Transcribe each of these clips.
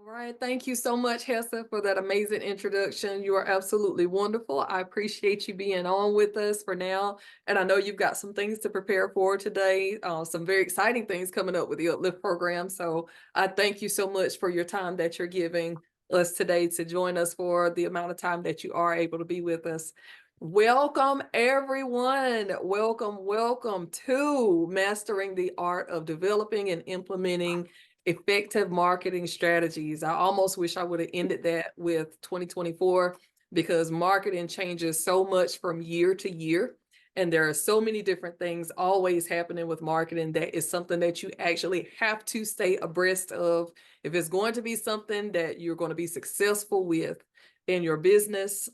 All right. Thank you so much, Hessa, for that amazing introduction. You are absolutely wonderful. I appreciate you being on with us for now. And I know you've got some things to prepare for today, some very exciting things coming up with the Uplift program. So I thank you so much for your time that you're giving us today to join us for the amount of time that you are able to be with us. Welcome, everyone. Welcome to Mastering the Art of Developing and Implementing Effective Marketing Strategies. I almost wish I would have ended that with 2024 because marketing changes so much from year to year. And there are so many different things always happening with marketing that is something that you actually have to stay abreast of. If it's going to be something that you're going to be successful with in your business,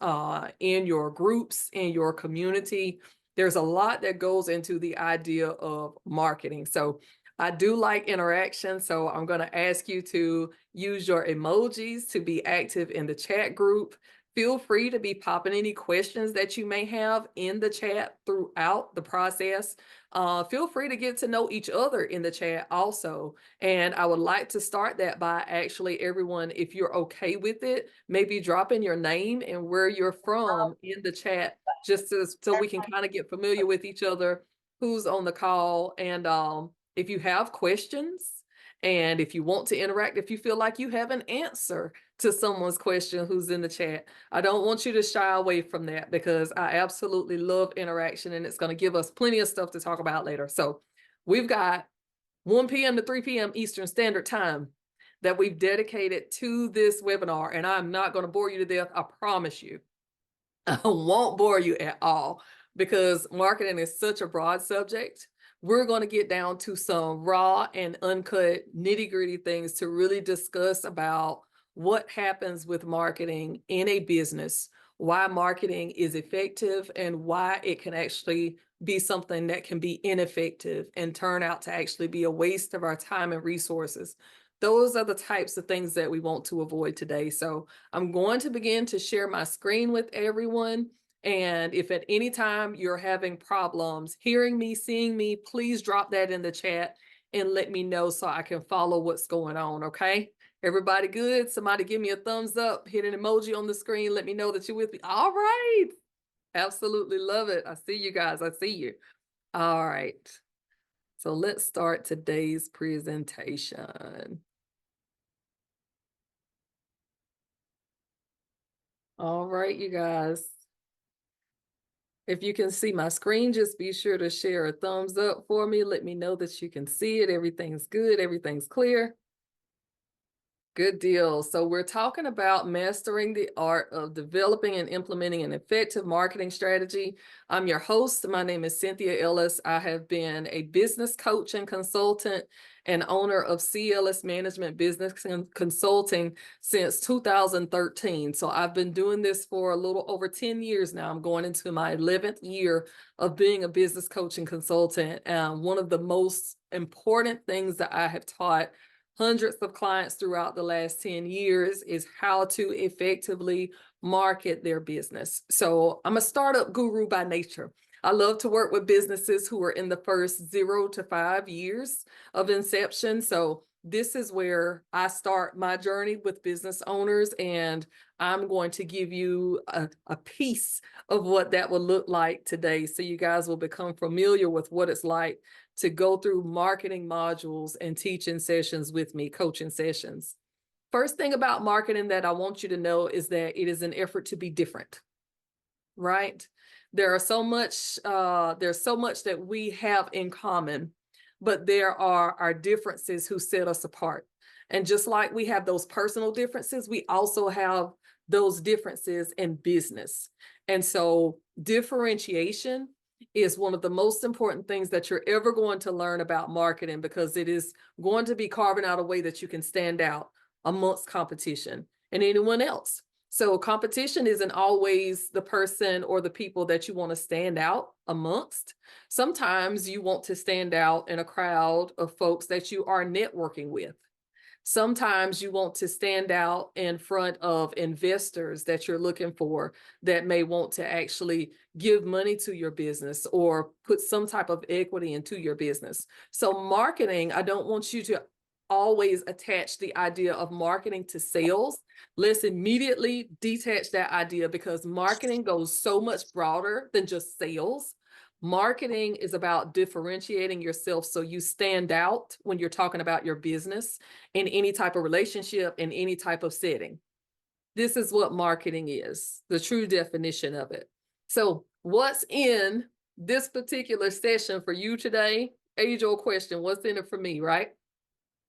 in your groups, in your community, there's a lot that goes into the idea of marketing. So I do like interaction, so I'm going to ask you to use your emojis to be active in the chat group. Feel free to be popping any questions that you may have in the chat throughout the process. Feel free to get to know each other in the chat also. And I would like to start that by actually everyone, if you're okay with it, maybe dropping your name and where you're from in the chat, just so we can kind of get familiar with each other, who's on the call. And if you have questions and if you want to interact, if you feel like you have an answer to someone's question who's in the chat, I don't want you to shy away from that because I absolutely love interaction and it's going to give us plenty of stuff to talk about later. So we've got 1 p.m. to 3 p.m. Eastern Standard Time that we've dedicated to this webinar. And I'm not going to bore you to death. I promise you. I won't bore you at all because marketing is such a broad subject. We're going to get down to some raw and uncut nitty-gritty things to really discuss about what happens with marketing in a business, why marketing is effective, and why it can actually be something that can be ineffective and turn out to actually be a waste of our time and resources. Those are the types of things that we want to avoid today. So I'm going to begin to share my screen with everyone. And if at any time you're having problems hearing me, seeing me, please drop that in the chat and let me know so I can follow what's going on, okay? Everybody good? Somebody give me a thumbs up, hit an emoji on the screen, let me know that you're with me. All right. Absolutely love it. I see you guys. I see you. All right. So let's start today's presentation. All right, you guys. If you can see my screen, just be sure to share a thumbs up for me. Let me know that you can see it. Everything's good. Everything's clear. Good deal. So we're talking about mastering the art of developing and implementing an effective marketing strategy. I'm your host. My name is Cynthia Ellis. I have been a business coach and consultant and owner of CLS Management Business Consulting since 2013. So I've been doing this for a little over 10 years now. I'm going into my 11th year of being a business coach and consultant. One of the most important things that I have taught hundreds of clients throughout the last 10 years is how to effectively market their business. So I'm a startup guru by nature. I love to work with businesses who are in the first 0 to 5 years of inception. So this is where I start my journey with business owners, and I'm going to give you a piece of what that will look like today. So you guys will become familiar with what it's like to go through marketing modules and teaching sessions with me, coaching sessions. First thing about marketing that I want you to know is that it is an effort to be different, right? There's so much that we have in common, but there are our differences who set us apart. And just like we have those personal differences, we also have those differences in business. And so differentiation is one of the most important things that you're ever going to learn about marketing, because it is going to be carving out a way that you can stand out amongst competition and anyone else. So competition isn't always the person or the people that you want to stand out amongst. Sometimes you want to stand out in a crowd of folks that you are networking with. Sometimes you want to stand out in front of investors that you're looking for that may want to actually give money to your business or put some type of equity into your business. So marketing, I don't want you to always attach the idea of marketing to sales, let's immediately detach that idea, because marketing goes so much broader than just sales. Marketing is about differentiating yourself so you stand out when you're talking about your business in any type of relationship, in any type of setting. This is what marketing is, the true definition of it. So what's in this particular session for you today? Age-old question, what's in it for me, right?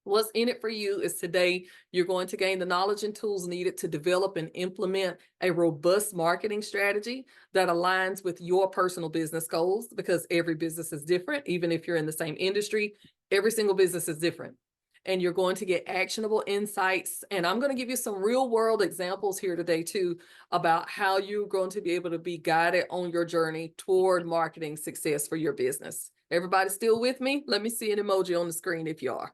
What's in it for you is today you're going to gain the knowledge and tools needed to develop and implement a robust marketing strategy that aligns with your personal business goals, because every business is different. Even if you're in the same industry, every single business is different. And you're going to get actionable insights. And I'm going to give you some real world examples here today too, about how you're going to be able to be guided on your journey toward marketing success for your business. Everybody still with me? Let me see an emoji on the screen if you are.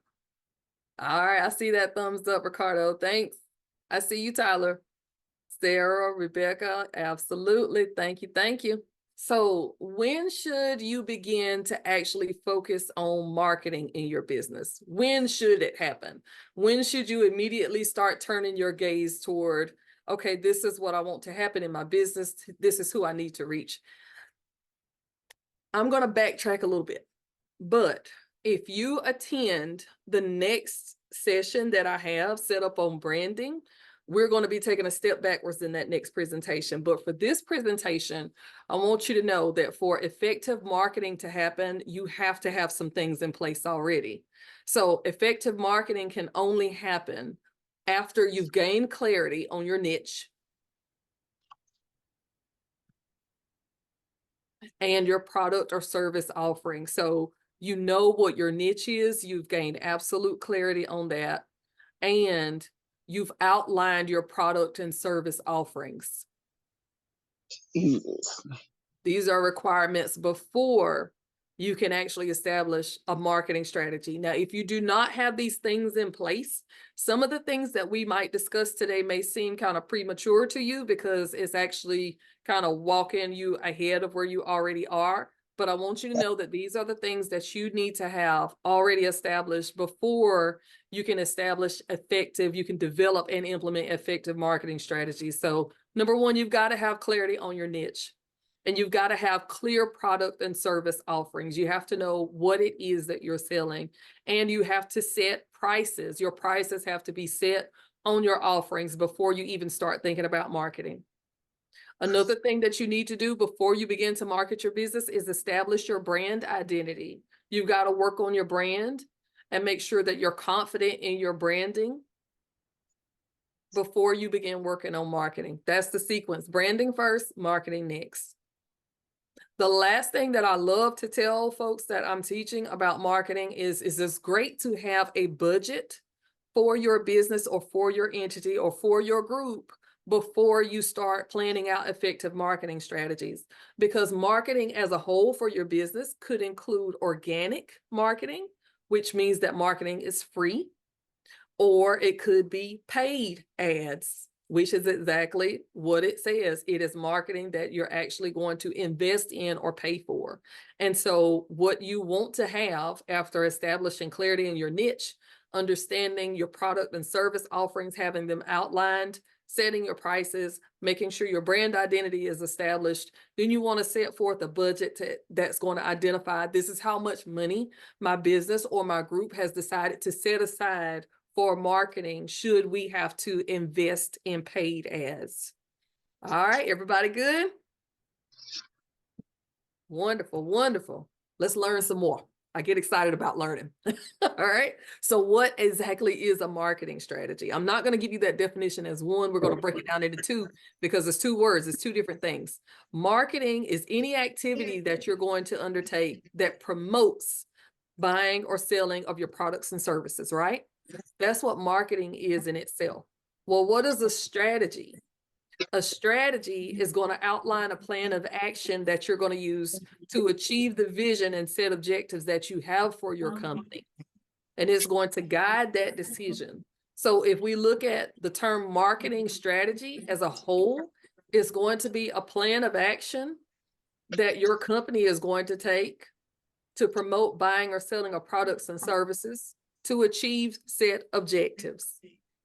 All right, I see that thumbs up, Ricardo. Thanks. I see you, Tyler. Sarah, Rebecca, absolutely. Thank you. Thank you. So when should you begin to actually focus on marketing in your business? When should it happen? When should you immediately start turning your gaze toward, okay, this is what I want to happen in my business. This is who I need to reach. I'm going to backtrack a little bit, but if you attend the next session that I have set up on branding, we're going to be taking a step backwards in that next presentation. But for this presentation, I want you to know that for effective marketing to happen, you have to have some things in place already. So effective marketing can only happen after you've gained clarity on your niche and your product or service offering. So you know what your niche is, you've gained absolute clarity on that, and you've outlined your product and service offerings. Jesus. These are requirements before you can actually establish a marketing strategy. Now, if you do not have these things in place, some of the things that we might discuss today may seem kind of premature to you, because it's actually kind of walking you ahead of where you already are. But I want you to know that these are the things that you need to have already established before you can you can develop and implement effective marketing strategies. So number one, you've got to have clarity on your niche. And you've got to have clear product and service offerings. You have to know what it is that you're selling, and you have to set prices. Your prices have to be set on your offerings before you even start thinking about marketing. Another thing that you need to do before you begin to market your business is establish your brand identity. You've got to work on your brand and make sure that you're confident in your branding before you begin working on marketing. That's the sequence: branding first, marketing next. The last thing that I love to tell folks that I'm teaching about marketing is it's great to have a budget for your business or for your entity or for your group before you start planning out effective marketing strategies. Because marketing as a whole for your business could include organic marketing, which means that marketing is free, or it could be paid ads, which is exactly what it says. It is marketing that you're actually going to invest in or pay for. And so what you want to have after establishing clarity in your niche, understanding your product and service offerings, having them outlined, setting your prices, making sure your brand identity is established, then you want to set forth a budget that's going to identify, this is how much money my business or my group has decided to set aside for marketing should we have to invest in paid ads. All right, everybody good? Wonderful, wonderful. Let's learn some more. I get excited about learning. All right. So what exactly is a marketing strategy? I'm not going to give you that definition as one. We're going to break it down into two, because it's two words. It's two different things. Marketing is any activity that you're going to undertake that promotes buying or selling of your products and services, right? That's what marketing is in itself. Well, what is a strategy? A strategy is going to outline a plan of action that you're going to use to achieve the vision and set objectives that you have for your company. And it's going to guide that decision. So if we look at the term marketing strategy as a whole, it's going to be a plan of action that your company is going to take to promote buying or selling of products and services, to achieve set objectives.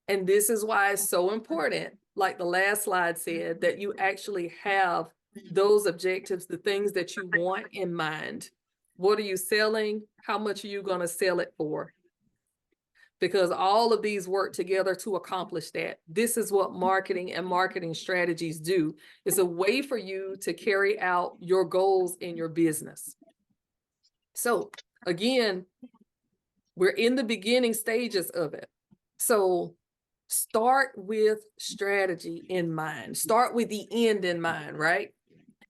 And this is why it's so important, like the last slide said, that you actually have those objectives, the things that you want in mind. What are you selling? How much are you going to sell it for? Because all of these work together to accomplish that. This is what marketing and marketing strategies do. It's a way for you to carry out your goals in your business. So again, we're in the beginning stages of it. So start with strategy in mind. Start with the end in mind, right?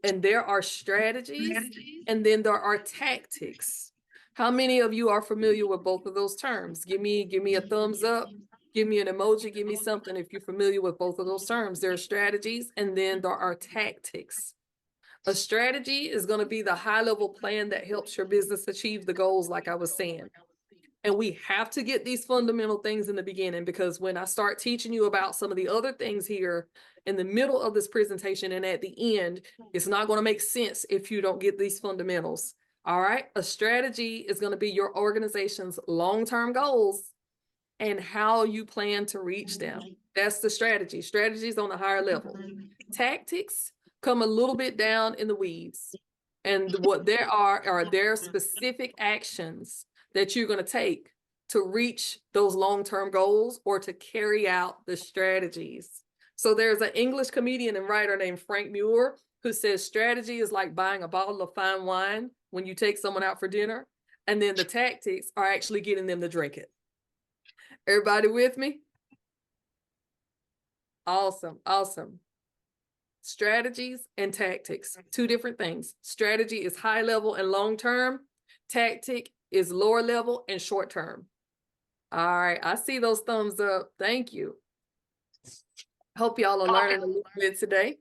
And there are strategies and then there are tactics. How many of you are familiar with both of those terms? Give me a thumbs up, give me an emoji, give me something if you're familiar with both of those terms. There are strategies and then there are tactics. A strategy is going to be the high-level plan that helps your business achieve the goals, like I was saying. And we have to get these fundamental things in the beginning, because when I start teaching you about some of the other things here in the middle of this presentation and at the end, it's not going to make sense if you don't get these fundamentals. All right. A strategy is going to be your organization's long-term goals and how you plan to reach them. That's the strategy. Strategies on a higher level. Tactics come a little bit down in the weeds. And what there are their specific actions that you're going to take to reach those long-term goals or to carry out the strategies. So there's an English comedian and writer named Frank Muir who says strategy is like buying a bottle of fine wine when you take someone out for dinner, and then the tactics are actually getting them to drink it. Everybody with me? Awesome, awesome. Strategies and tactics, two different things. Strategy is high level and long term. Tactic is lower level and short term. All right, I see those thumbs up. Thank you. Hope y'all are learning a little bit today.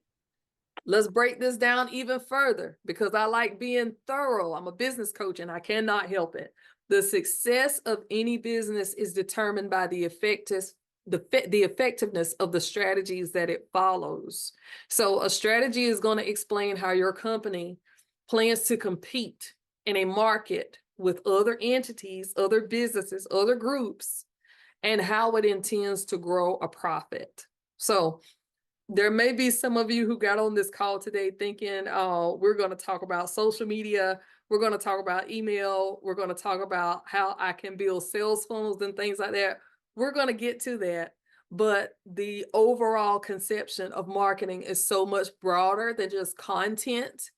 Let's break this down even further, because I like being thorough. I'm a business coach and I cannot help it. The success of any business is determined by the effectiveness of the strategies that it follows. So a strategy is going to explain how your company plans to compete in a market with other entities, other businesses, other groups, and how it intends to grow a profit. So there may be some of you who got on this call today thinking, oh, we're going to talk about social media, we're going to talk about email, we're going to talk about how I can build sales funnels and things like that. We're going to get to that. But the overall conception of marketing is so much broader than just content,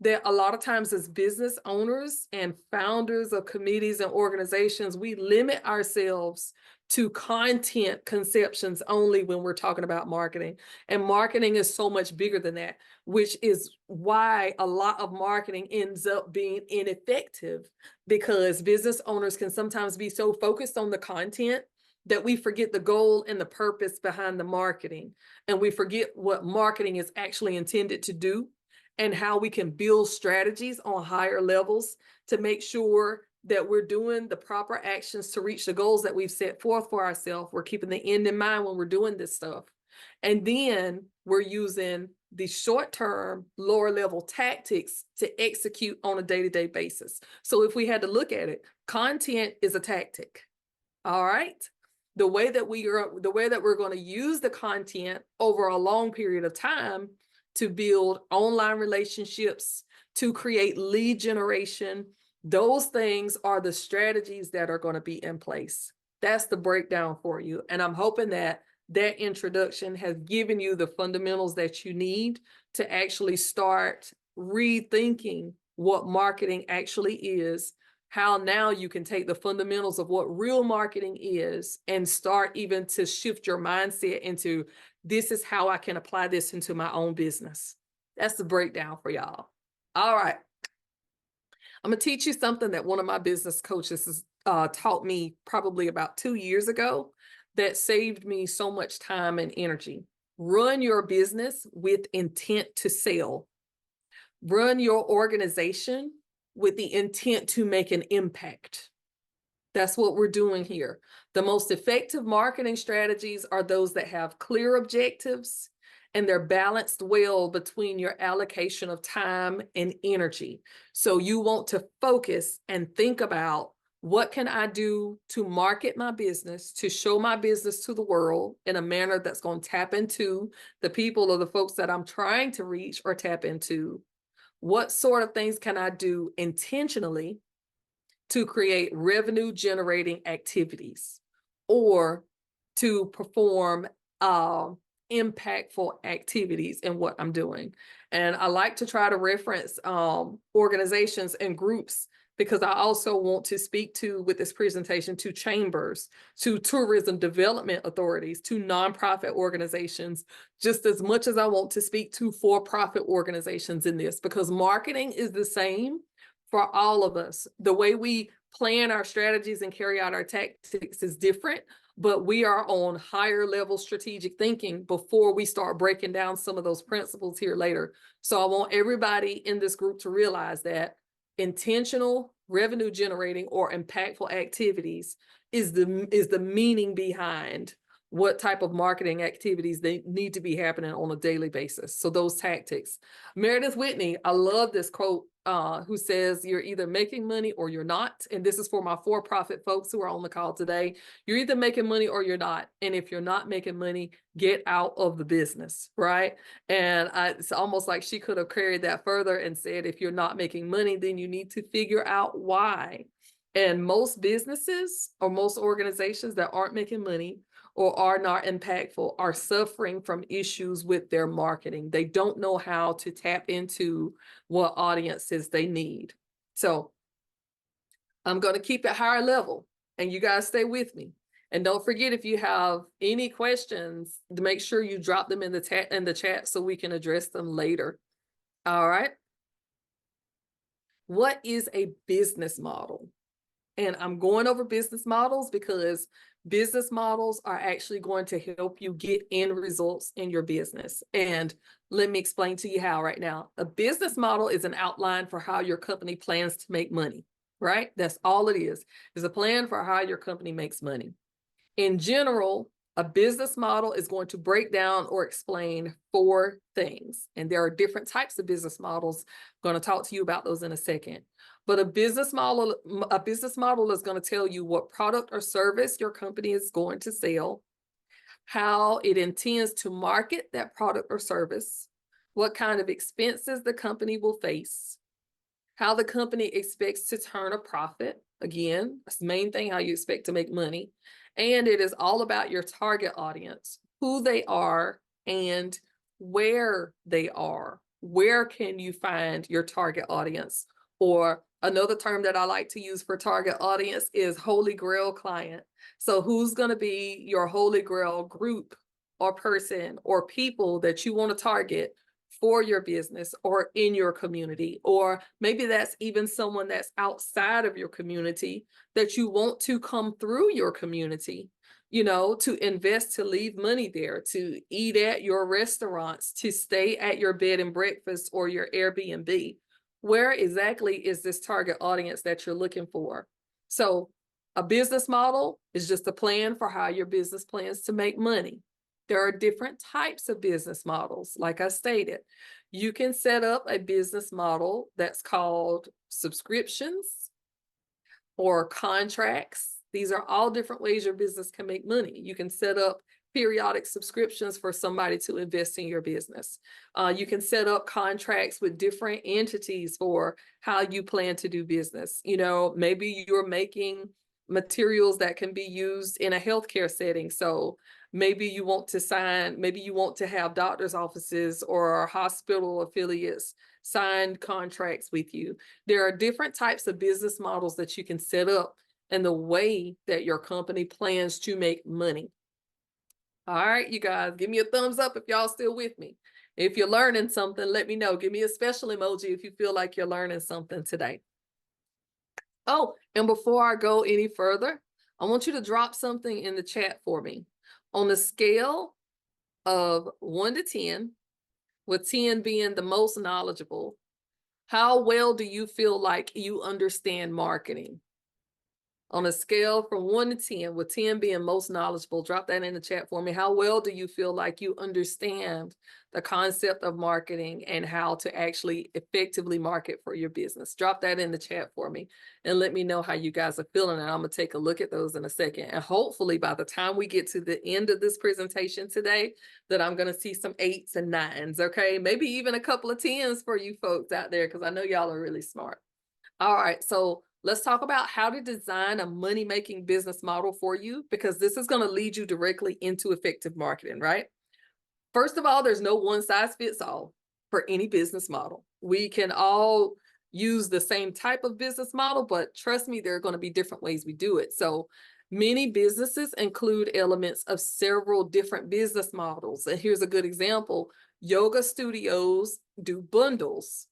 that a lot of times as business owners and founders of committees and organizations, we limit ourselves to content conceptions only when we're talking about marketing. And marketing is so much bigger than that, which is why a lot of marketing ends up being ineffective, because business owners can sometimes be so focused on the content that we forget the goal and the purpose behind the marketing. And we forget what marketing is actually intended to do and how we can build strategies on higher levels to make sure that we're doing the proper actions to reach the goals that we've set forth for ourselves. We're keeping the end in mind when we're doing this stuff. And then we're using the short-term, lower-level tactics to execute on a day-to-day basis. So if we had to look at it, content is a tactic. All right. The way that we're going to use the content over a long period of time to build online relationships, to create lead generation, those things are the strategies that are going to be in place. That's the breakdown for you. And I'm hoping that that introduction has given you the fundamentals that you need to actually start rethinking what marketing actually is, how now you can take the fundamentals of what real marketing is and start even to shift your mindset into, this is how I can apply this into my own business. That's the breakdown for y'all. All right. I'm going to teach you something that one of my business coaches has taught me probably about 2 years ago that saved me so much time and energy. Run your business with intent to sell. Run your organization with the intent to make an impact. That's what we're doing here. The most effective marketing strategies are those that have clear objectives and they're balanced well between your allocation of time and energy. So you want to focus and think about What can I do to market my business, to show my business to the world in a manner that's going to tap into the people or the folks that I'm trying to reach or tap into? What sort of things can I do intentionally to create revenue generating activities or to perform impactful activities in what I'm doing? And I like to try to reference organizations and groups because I also want to speak to, with this presentation, to chambers, to tourism development authorities, to nonprofit organizations, just as much as I want to speak to for-profit organizations in this, because marketing is the same for all of us. The way we plan our strategies and carry out our tactics is different, but we are on higher level strategic thinking before we start breaking down some of those principles here later. So I want everybody in this group to realize that intentional revenue generating or impactful activities is the meaning behind what type of marketing activities they need to be happening on a daily basis. So those tactics. Meredith Whitney, I love this quote, who says, you're either making money or you're not. And this is for my for-profit folks who are on the call today. You're either making money or you're not. And if you're not making money, get out of the business, right? And it's almost like she could have carried that further and said, if you're not making money, then you need to figure out why. And most businesses or most organizations that aren't making money or are not impactful are suffering from issues with their marketing. They don't know how to tap into what audiences they need. So I'm going to keep it higher level and you guys stay with me. And don't forget, if you have any questions, to make sure you drop them in the chat so we can address them later. All right. What is a business model? And I'm going over business models because business models are actually going to help you get end results in your business. And let me explain to you how right now. A business model is an outline for how your company plans to make money, right? That's all it is a plan for how your company makes money. In general, a business model is going to break down or explain 4 things. And there are different types of business models. I'm going to talk to you about those in a second. But a business model is going to tell you what product or service your company is going to sell, how it intends to market that product or service, what kind of expenses the company will face, how the company expects to turn a profit. Again, that's the main thing, how you expect to make money. And it is all about your target audience, who they are and where they are. Where can you find your target audience? Or another term that I like to use for target audience is Holy Grail client. So who's going to be your Holy Grail group or person or people that you want to target for your business or in your community? Or maybe that's even someone that's outside of your community that you want to come through your community, you know, to invest, to leave money there, to eat at your restaurants, to stay at your bed and breakfast or your Airbnb. Where exactly is this target audience that you're looking for? So a business model is just a plan for how your business plans to make money. There are different types of business models. Like I stated, you can set up a business model that's called subscriptions or contracts. These are all different ways your business can make money. You can set up periodic subscriptions for somebody to invest in your business. You can set up contracts with different entities for how you plan to do business. You know, maybe you're making materials that can be used in a healthcare setting. So maybe you want to have doctor's offices or hospital affiliates sign contracts with you. There are different types of business models that you can set up and the way that your company plans to make money. All right, you guys, give me a thumbs up if y'all still with me. If you're learning something, let me know. Give me a special emoji if you feel like you're learning something today. Oh, and before I go any further, I want you to drop something in the chat for me. On the scale of 1 to 10, with 10 being the most knowledgeable, how well do you feel like you understand marketing? On a scale from 1 to 10, with 10 being most knowledgeable, drop that in the chat for me. How well do you feel like you understand the concept of marketing and how to actually effectively market for your business? Drop that in the chat for me and let me know how you guys are feeling. And I'm going to take a look at those in a second. And hopefully by the time we get to the end of this presentation today, that I'm going to see some 8s and 9s, okay? Maybe even a couple of 10s for you folks out there, because I know y'all are really smart. All right, so let's talk about how to design a money-making business model for you, because this is going to lead you directly into effective marketing, right? First of all, there's no one size fits all for any business model. We can all use the same type of business model, but trust me, there are going to be different ways we do it. So many businesses include elements of several different business models. And here's a good example. Yoga studios do bundles,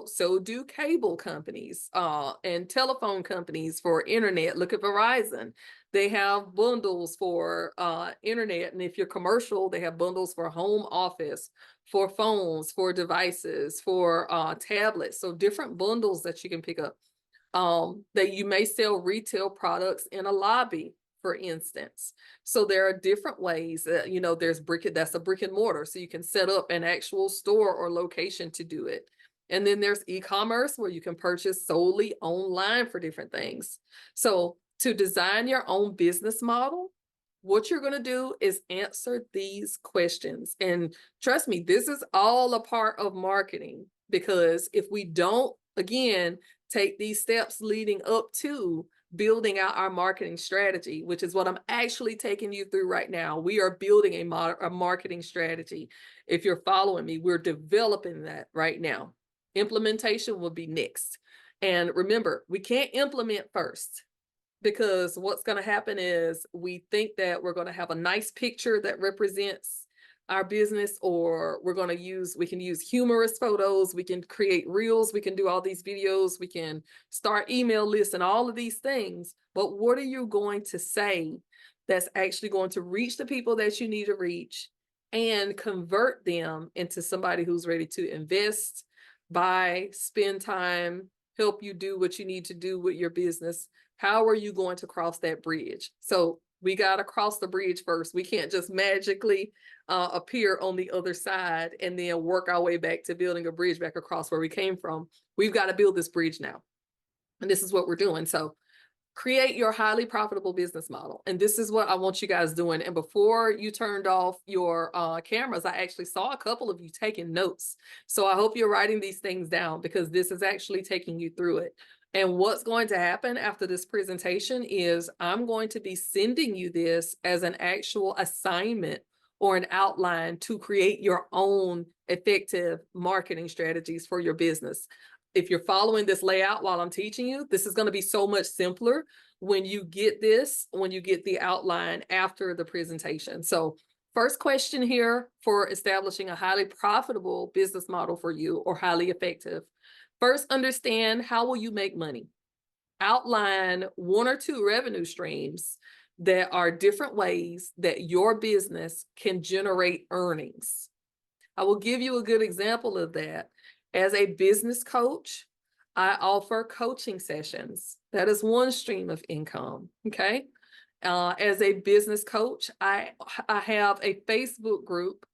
so do cable companies and telephone companies for internet. Look at Verizon. They have bundles for internet. And if you're commercial, they have bundles for home office, for phones, for devices, for tablets. So different bundles that you can pick up. That you may sell retail products in a lobby, for instance. So there are different ways that, there's that's a brick and mortar. So you can set up an actual store or location to do it. And then there's e-commerce where you can purchase solely online for different things. So to design your own business model, what you're going to do is answer these questions. And trust me, this is all a part of marketing, because if we don't, again, take these steps leading up to building out our marketing strategy, which is what I'm actually taking you through right now. We are building a marketing strategy. If you're following me, we're developing that right now. Implementation will be next. And remember, we can't implement first, because what's going to happen is we think that we're going to have a nice picture that represents our business, or we can use humorous photos, we can create reels, we can do all these videos, we can start email lists and all of these things. But what are you going to say that's actually going to reach the people that you need to reach and convert them into somebody who's ready to invest, buy, spend time, help you do what you need to do with your business? How are you going to cross that bridge? So we got to cross the bridge first. We can't just magically appear on the other side and then work our way back to building a bridge back across where we came from. We've got to build this bridge now. And this is what we're doing. So create your highly profitable business model. And this is what I want you guys doing. And before you turned off your cameras, I actually saw a couple of you taking notes. So I hope you're writing these things down, because this is actually taking you through it. And what's going to happen after this presentation is I'm going to be sending you this as an actual assignment or an outline to create your own effective marketing strategies for your business. If you're following this layout while I'm teaching you, this is going to be so much simpler when you get the outline after the presentation. So first question here for establishing a highly profitable business model for you, or highly effective. First, understand, how will you make money? Outline 1 or 2 revenue streams that are different ways that your business can generate earnings. I will give you a good example of that. As a business coach, I offer coaching sessions. That is one stream of income, okay? As a business coach, I have a Facebook group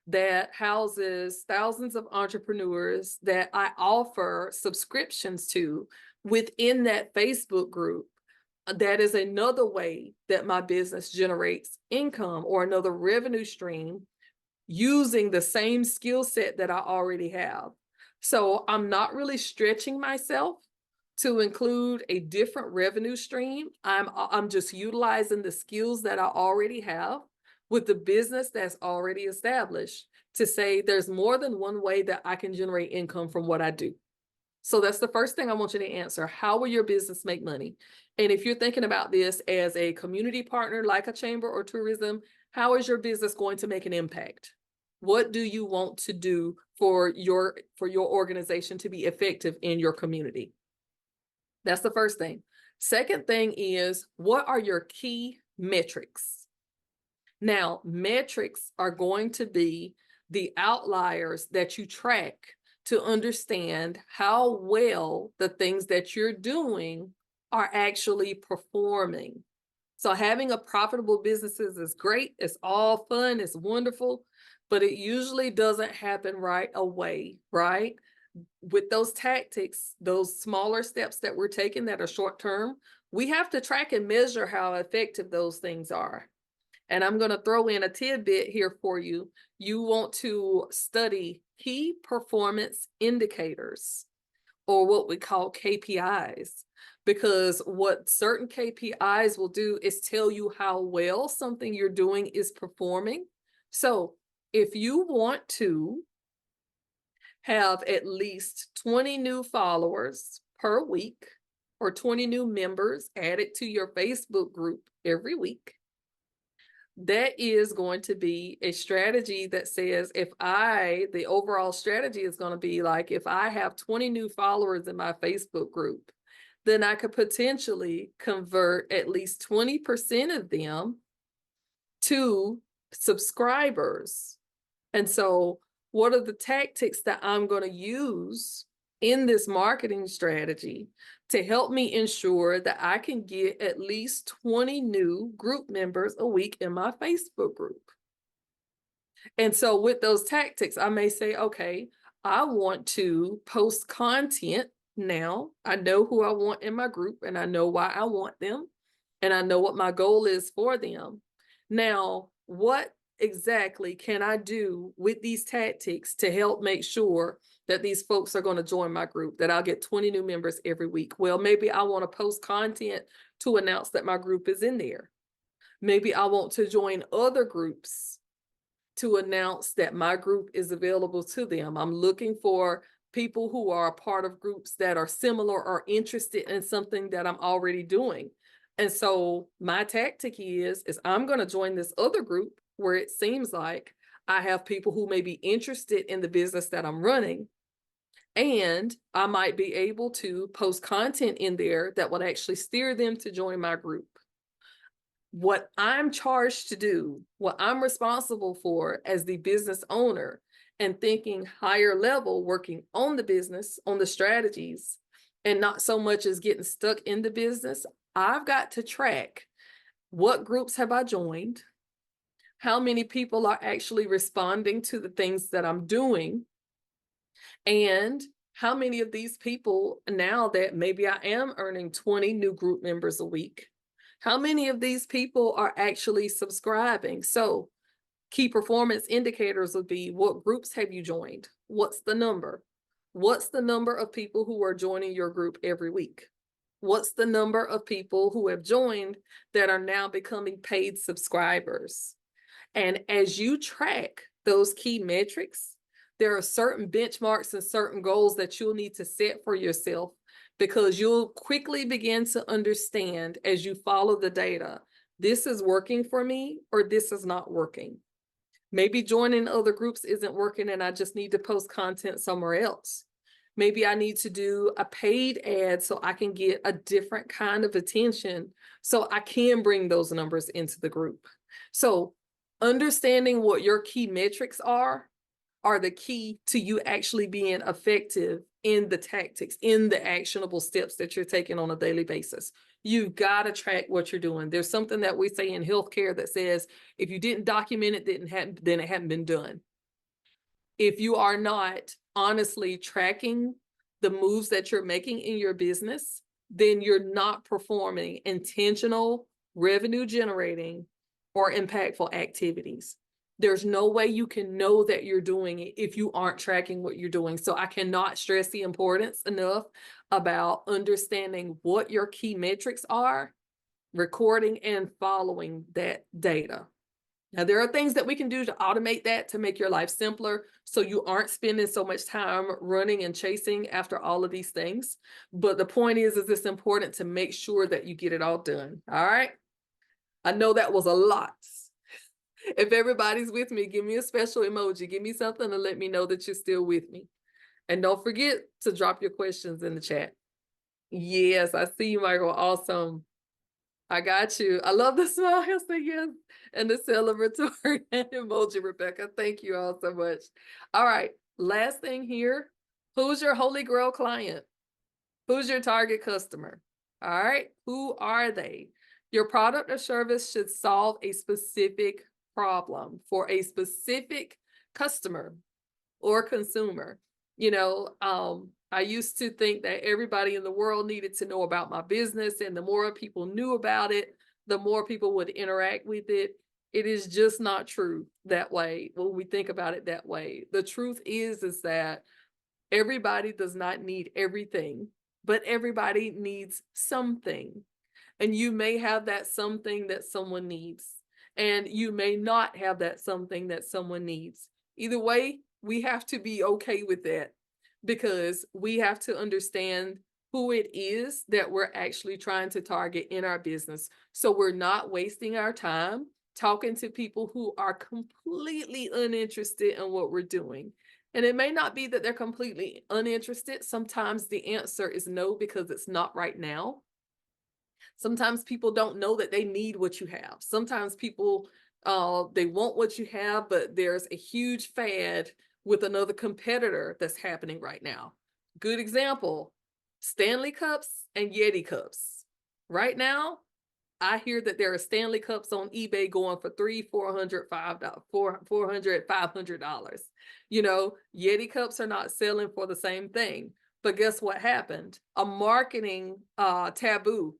that houses thousands of entrepreneurs that I offer subscriptions to within that Facebook group. That is another way that my business generates income, or another revenue stream, using the same skill set that I already have. So I'm not really stretching myself to include a different revenue stream. I'm just utilizing the skills that I already have with the business that's already established, to say there's more than one way that I can generate income from what I do. So that's the first thing I want you to answer. How will your business make money? And if you're thinking about this as a community partner, like a chamber or tourism, how is your business going to make an impact? What do you want to do for your organization to be effective in your community? That's the first thing. Second thing is, what are your key metrics? Now, metrics are going to be the outliers that you track to understand how well the things that you're doing are actually performing. So having a profitable businesses is great. It's all fun. It's wonderful, but it usually doesn't happen right away, right? With those tactics, those smaller steps that we're taking that are short term, we have to track and measure how effective those things are. And I'm going to throw in a tidbit here for you. You want to study key performance indicators, or what we call KPIs, because what certain KPIs will do is tell you how well something you're doing is performing. So if you want to have at least 20 new followers per week or 20 new members added to your Facebook group every week, that is going to be a strategy that says the overall strategy is going to be like, if I have 20 new followers in my Facebook group, then I could potentially convert at least 20% of them to subscribers. And so what are the tactics that I'm going to use in this marketing strategy to help me ensure that I can get at least 20 new group members a week in my Facebook group? And so with those tactics, I may say, okay, I want to post content now. I know who I want in my group and I know why I want them and I know what my goal is for them. Now, what exactly can I do with these tactics to help make sure that these folks are going to join my group, that I'll get 20 new members every week? Well, maybe I want to post content to announce that my group is in there. Maybe I want to join other groups to announce that my group is available to them. I'm looking for people who are a part of groups that are similar or interested in something that I'm already doing. And so my tactic is I'm going to join this other group where it seems like I have people who may be interested in the business that I'm running. And I might be able to post content in there that would actually steer them to join my group. What I'm charged to do, what I'm responsible for as the business owner, and thinking higher level, working on the business, on the strategies, and not so much as getting stuck in the business, I've got to track what groups have I joined, how many people are actually responding to the things that I'm doing, and how many of these people, now that maybe I am earning 20 new group members a week, how many of these people are actually subscribing? So key performance indicators would be, what groups have you joined? What's the number? What's the number of people who are joining your group every week? What's the number of people who have joined that are now becoming paid subscribers? And as you track those key metrics, there are certain benchmarks and certain goals that you'll need to set for yourself, because you'll quickly begin to understand as you follow the data, this is working for me or this is not working. Maybe joining other groups isn't working and I just need to post content somewhere else. Maybe I need to do a paid ad so I can get a different kind of attention so I can bring those numbers into the group. So understanding what your key metrics are the key to you actually being effective in the tactics, in the actionable steps that you're taking on a daily basis. You've got to track what you're doing. There's something that we say in healthcare that says, if you didn't document it, then it hadn't been done. If you are not honestly tracking the moves that you're making in your business, then you're not performing intentional, revenue generating, or impactful activities. There's no way you can know that you're doing it if you aren't tracking what you're doing. So I cannot stress the importance enough about understanding what your key metrics are, recording and following that data. Now, there are things that we can do to automate that to make your life simpler so you aren't spending so much time running and chasing after all of these things. But the point is it's important to make sure that you get it all done. All right. I know that was a lot. If everybody's with me, give me a special emoji. Give me something to let me know that you're still with me. And don't forget to drop your questions in the chat. Yes, I see you, Michael. Awesome. I got you. I love the smile. He'll say yes. And the celebratory emoji, Rebecca. Thank you all so much. All right. Last thing here. Who's your Holy Grail client? Who's your target customer? All right, who are they? Your product or service should solve a specific problem for a specific customer or consumer. I used to think that everybody in the world needed to know about my business, and the more people knew about it, the more people would interact with it. It is just not true that way when we think about it that way. The truth is that everybody does not need everything, but everybody needs something. And you may have that something that someone needs, and you may not have that something that someone needs. Either way, we have to be okay with that because we have to understand who it is that we're actually trying to target in our business. So we're not wasting our time talking to people who are completely uninterested in what we're doing. And it may not be that they're completely uninterested. Sometimes the answer is no because it's not right now. Sometimes people don't know that they need what you have. Sometimes people they want what you have, but there's a huge fad with another competitor that's happening right now. Good example, Stanley Cups and Yeti Cups. Right now, I hear that there are Stanley Cups on eBay going for $300, $400, $500, $400, $500. Yeti Cups are not selling for the same thing. But guess what happened? A marketing taboo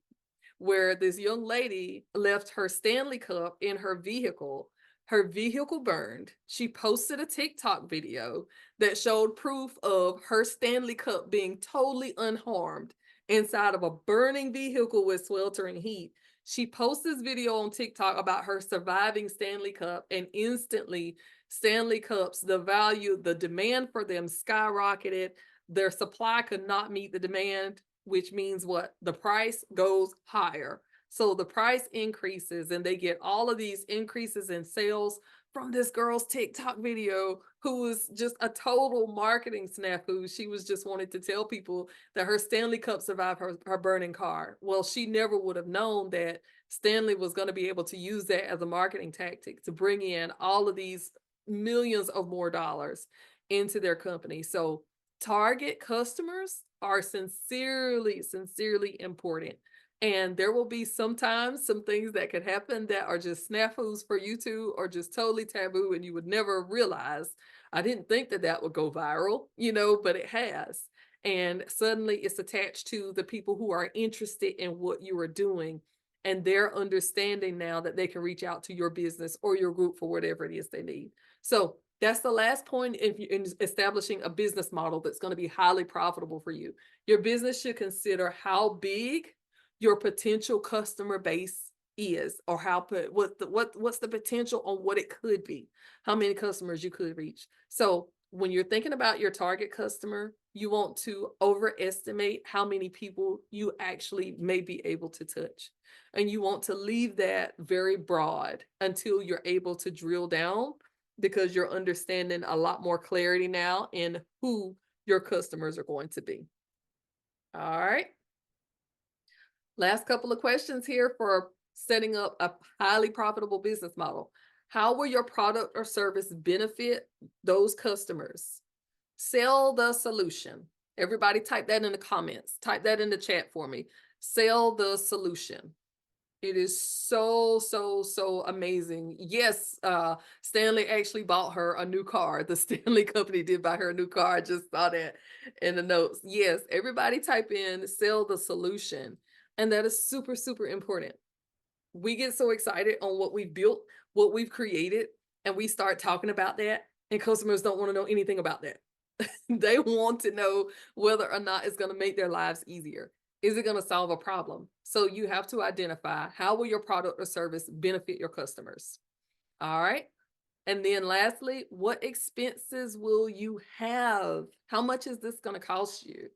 where this young lady left her Stanley Cup in her vehicle. Her vehicle burned. She posted a TikTok video that showed proof of her Stanley Cup being totally unharmed inside of a burning vehicle with sweltering heat. She posted this video on TikTok about her surviving Stanley Cup, and instantly Stanley Cups, the value, the demand for them skyrocketed. Their supply could not meet the demand, which means what? The price goes higher. So the price increases, and they get all of these increases in sales from this girl's TikTok video who was just a total marketing snafu. She was just wanting to tell people that her Stanley Cup survived her burning car. Well, she never would have known that Stanley was going to be able to use that as a marketing tactic to bring in all of these millions of more dollars into their company. So target customers are sincerely important. And there will be sometimes some things that could happen that are just snafus for you two, or just totally taboo, and you would never realize. I didn't think that that would go viral, but it has. And suddenly it's attached to the people who are interested in what you are doing. And they're understanding now that they can reach out to your business or your group for whatever it is they need. So that's the last point in establishing a business model that's going to be highly profitable for you. Your business should consider how big your potential customer base is, or what's the potential on what it could be, how many customers you could reach. So when you're thinking about your target customer, you want to overestimate how many people you actually may be able to touch. And you want to leave that very broad until you're able to drill down, because you're understanding a lot more clarity now in who your customers are going to be. All right. Last couple of questions here for setting up a highly profitable business model. How will your product or service benefit those customers? Sell the solution. Everybody type that in the comments. Type that in the chat for me. Sell the solution. It is so amazing. Yes, Stanley actually bought her a new car. The Stanley company did buy her a new car. I just saw that in the notes. Yes, everybody type in sell the solution. And that is super important. We get so excited on what we've built, what we've created, and we start talking about that, and customers don't want to know anything about that. They want to know whether or not it's going to make their lives easier. Is it going to solve a problem? So you have to identify, how will your product or service benefit your customers? All right. And then lastly, what expenses will you have? How much is this going to cost you?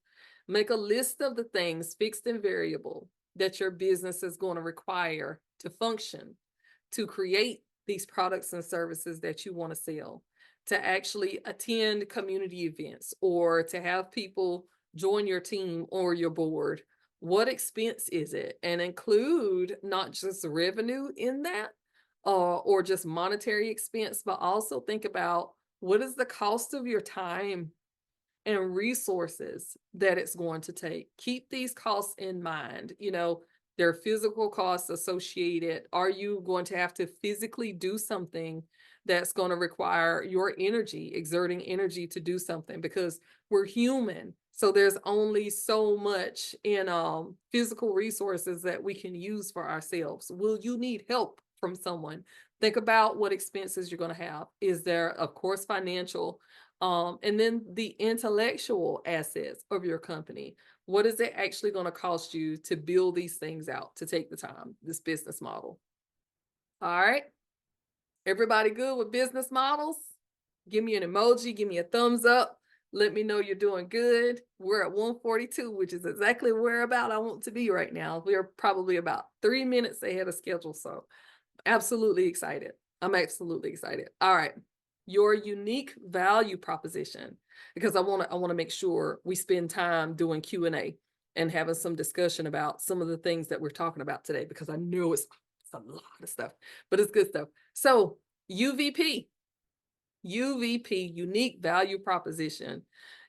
Make a list of the things, fixed and variable, that your business is going to require to function, to create these products and services that you want to sell, to actually attend community events, or to have people join your team or your board. What expense is it? And include not just revenue in that, or just monetary expense, but also think about, what is the cost of your time? and resources that it's going to take. Keep these costs in mind. There are physical costs associated. Are you going to have to physically do something that's going to require your energy, exerting energy to do something? Because we're human. So there's only so much in physical resources that we can use for ourselves. Will you need help from someone? Think about what expenses you're going to have. Is there, of course, financial, and then the intellectual assets of your company? What is it actually going to cost you to build these things out, to take the time, this business model? All right. Everybody good with business models? Give me an emoji, give me a thumbs up. Let me know you're doing good. We're at 1:42, which is exactly where about I want to be right now. We're probably about 3 minutes ahead of schedule. So absolutely excited. I'm absolutely excited. All right. Your unique value proposition, because I want to make sure we spend time doing Q&A and having some discussion about some of the things that we're talking about today, because I know it's a lot of stuff, but it's good stuff. So UVP, unique value proposition.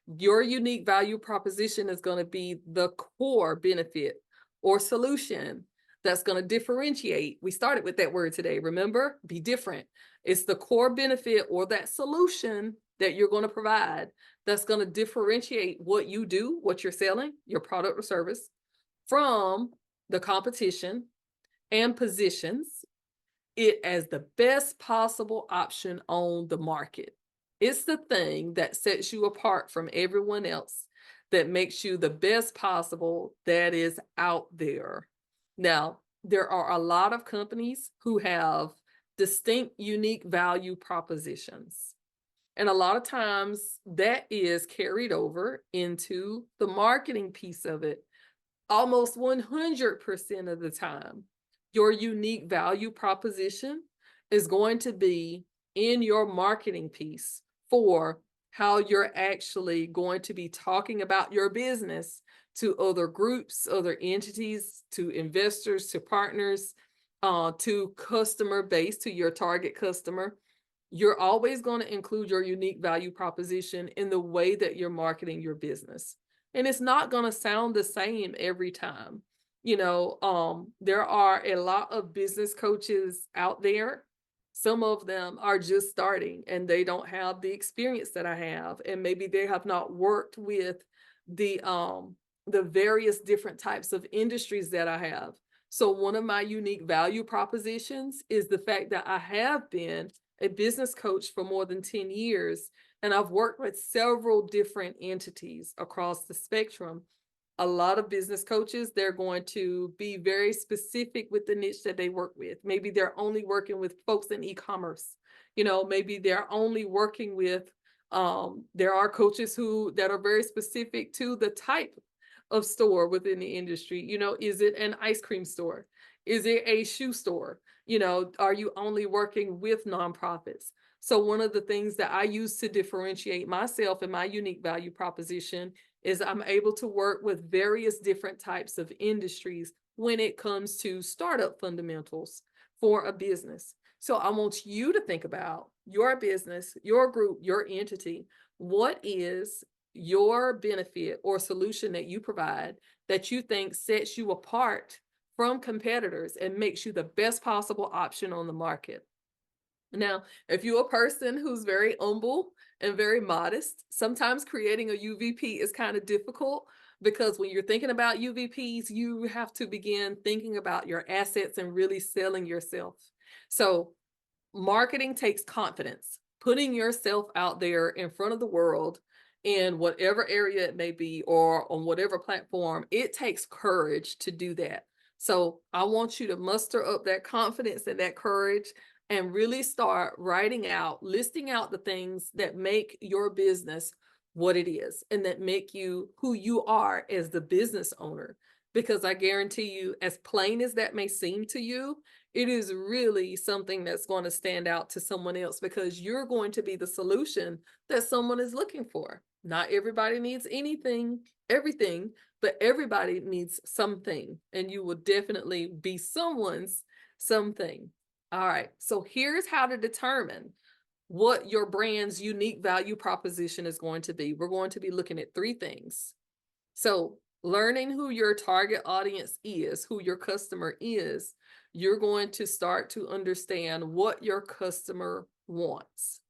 Your unique value proposition is going to be the core benefit or solution that's going to differentiate. We started with that word today. Remember, be different. It's the core benefit or that solution that you're going to provide that's going to differentiate what you do, what you're selling, your product or service, from the competition, and positions it as the best possible option on the market. It's the thing that sets you apart from everyone else, that makes you the best possible that is out there. Now, there are a lot of companies who have distinct, unique value propositions. And a lot of times that is carried over into the marketing piece of it, almost 100% of the time. Your unique value proposition is going to be in your marketing piece for how you're actually going to be talking about your business to other groups, other entities, to investors, to partners, to customer base, to your target customer. You're always going to include your unique value proposition in the way that you're marketing your business. And it's not going to sound the same every time. There are a lot of business coaches out there. Some of them are just starting and they don't have the experience that I have. And maybe they have not worked with the various different types of industries that I have. So one of my unique value propositions is the fact that I have been a business coach for more than 10 years, and I've worked with several different entities across the spectrum. A lot of business coaches, they're going to be very specific with the niche that they work with. Maybe they're only working with folks in e-commerce. Maybe they're only working with, there are coaches that are very specific to the type of store within the industry. Is it an ice cream store? Is it a shoe store? Are you only working with nonprofits? So one of the things that I use to differentiate myself and my unique value proposition is I'm able to work with various different types of industries when it comes to startup fundamentals for a business. So I want you to think about your business, your group, your entity. What is your benefit or solution that you provide that you think sets you apart from competitors and makes you the best possible option on the market? Now, if you're a person who's very humble and very modest, sometimes creating a UVP is kind of difficult, because when you're thinking about UVPs, you have to begin thinking about your assets and really selling yourself. So marketing takes confidence, putting yourself out there in front of the world in whatever area it may be or on whatever platform. It takes courage to do that. So I want you to muster up that confidence and that courage and really start writing out, listing out the things that make your business what it is and that make you who you are as the business owner. Because I guarantee you, as plain as that may seem to you, it is really something that's going to stand out to someone else, because you're going to be the solution that someone is looking for. Not everybody needs everything, but everybody needs something, and you will definitely be someone's something. All right, so here's how to determine what your brand's unique value proposition is going to be. We're going to be looking at three things. So, learning who your target audience is, who your customer is, you're going to start to understand what your customer wants.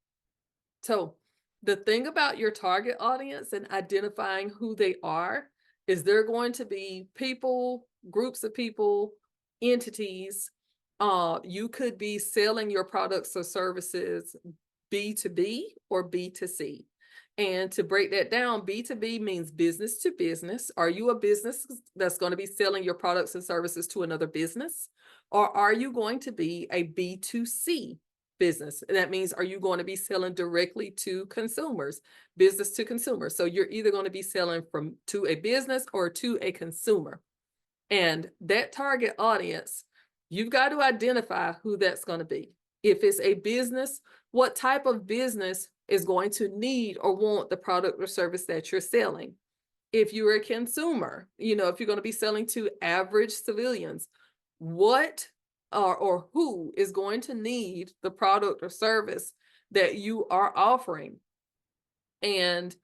So, the thing about your target audience and identifying who they are is they're going to be people, groups of people, entities. You could be selling your products or services B2B or B2C. And to break that down, B2B means business to business. Are you a business that's going to be selling your products and services to another business? Or are you going to be a B2C business? And that means, are you going to be selling directly to consumers, business to consumer? So you're either going to be selling from to a business or to a consumer. And that target audience, you've got to identify who that's going to be. If it's a business, what type of business is going to need or want the product or service that you're selling? If you're a consumer, if you're going to be selling to average civilians, what or who is going to need the product or service that you are offering? And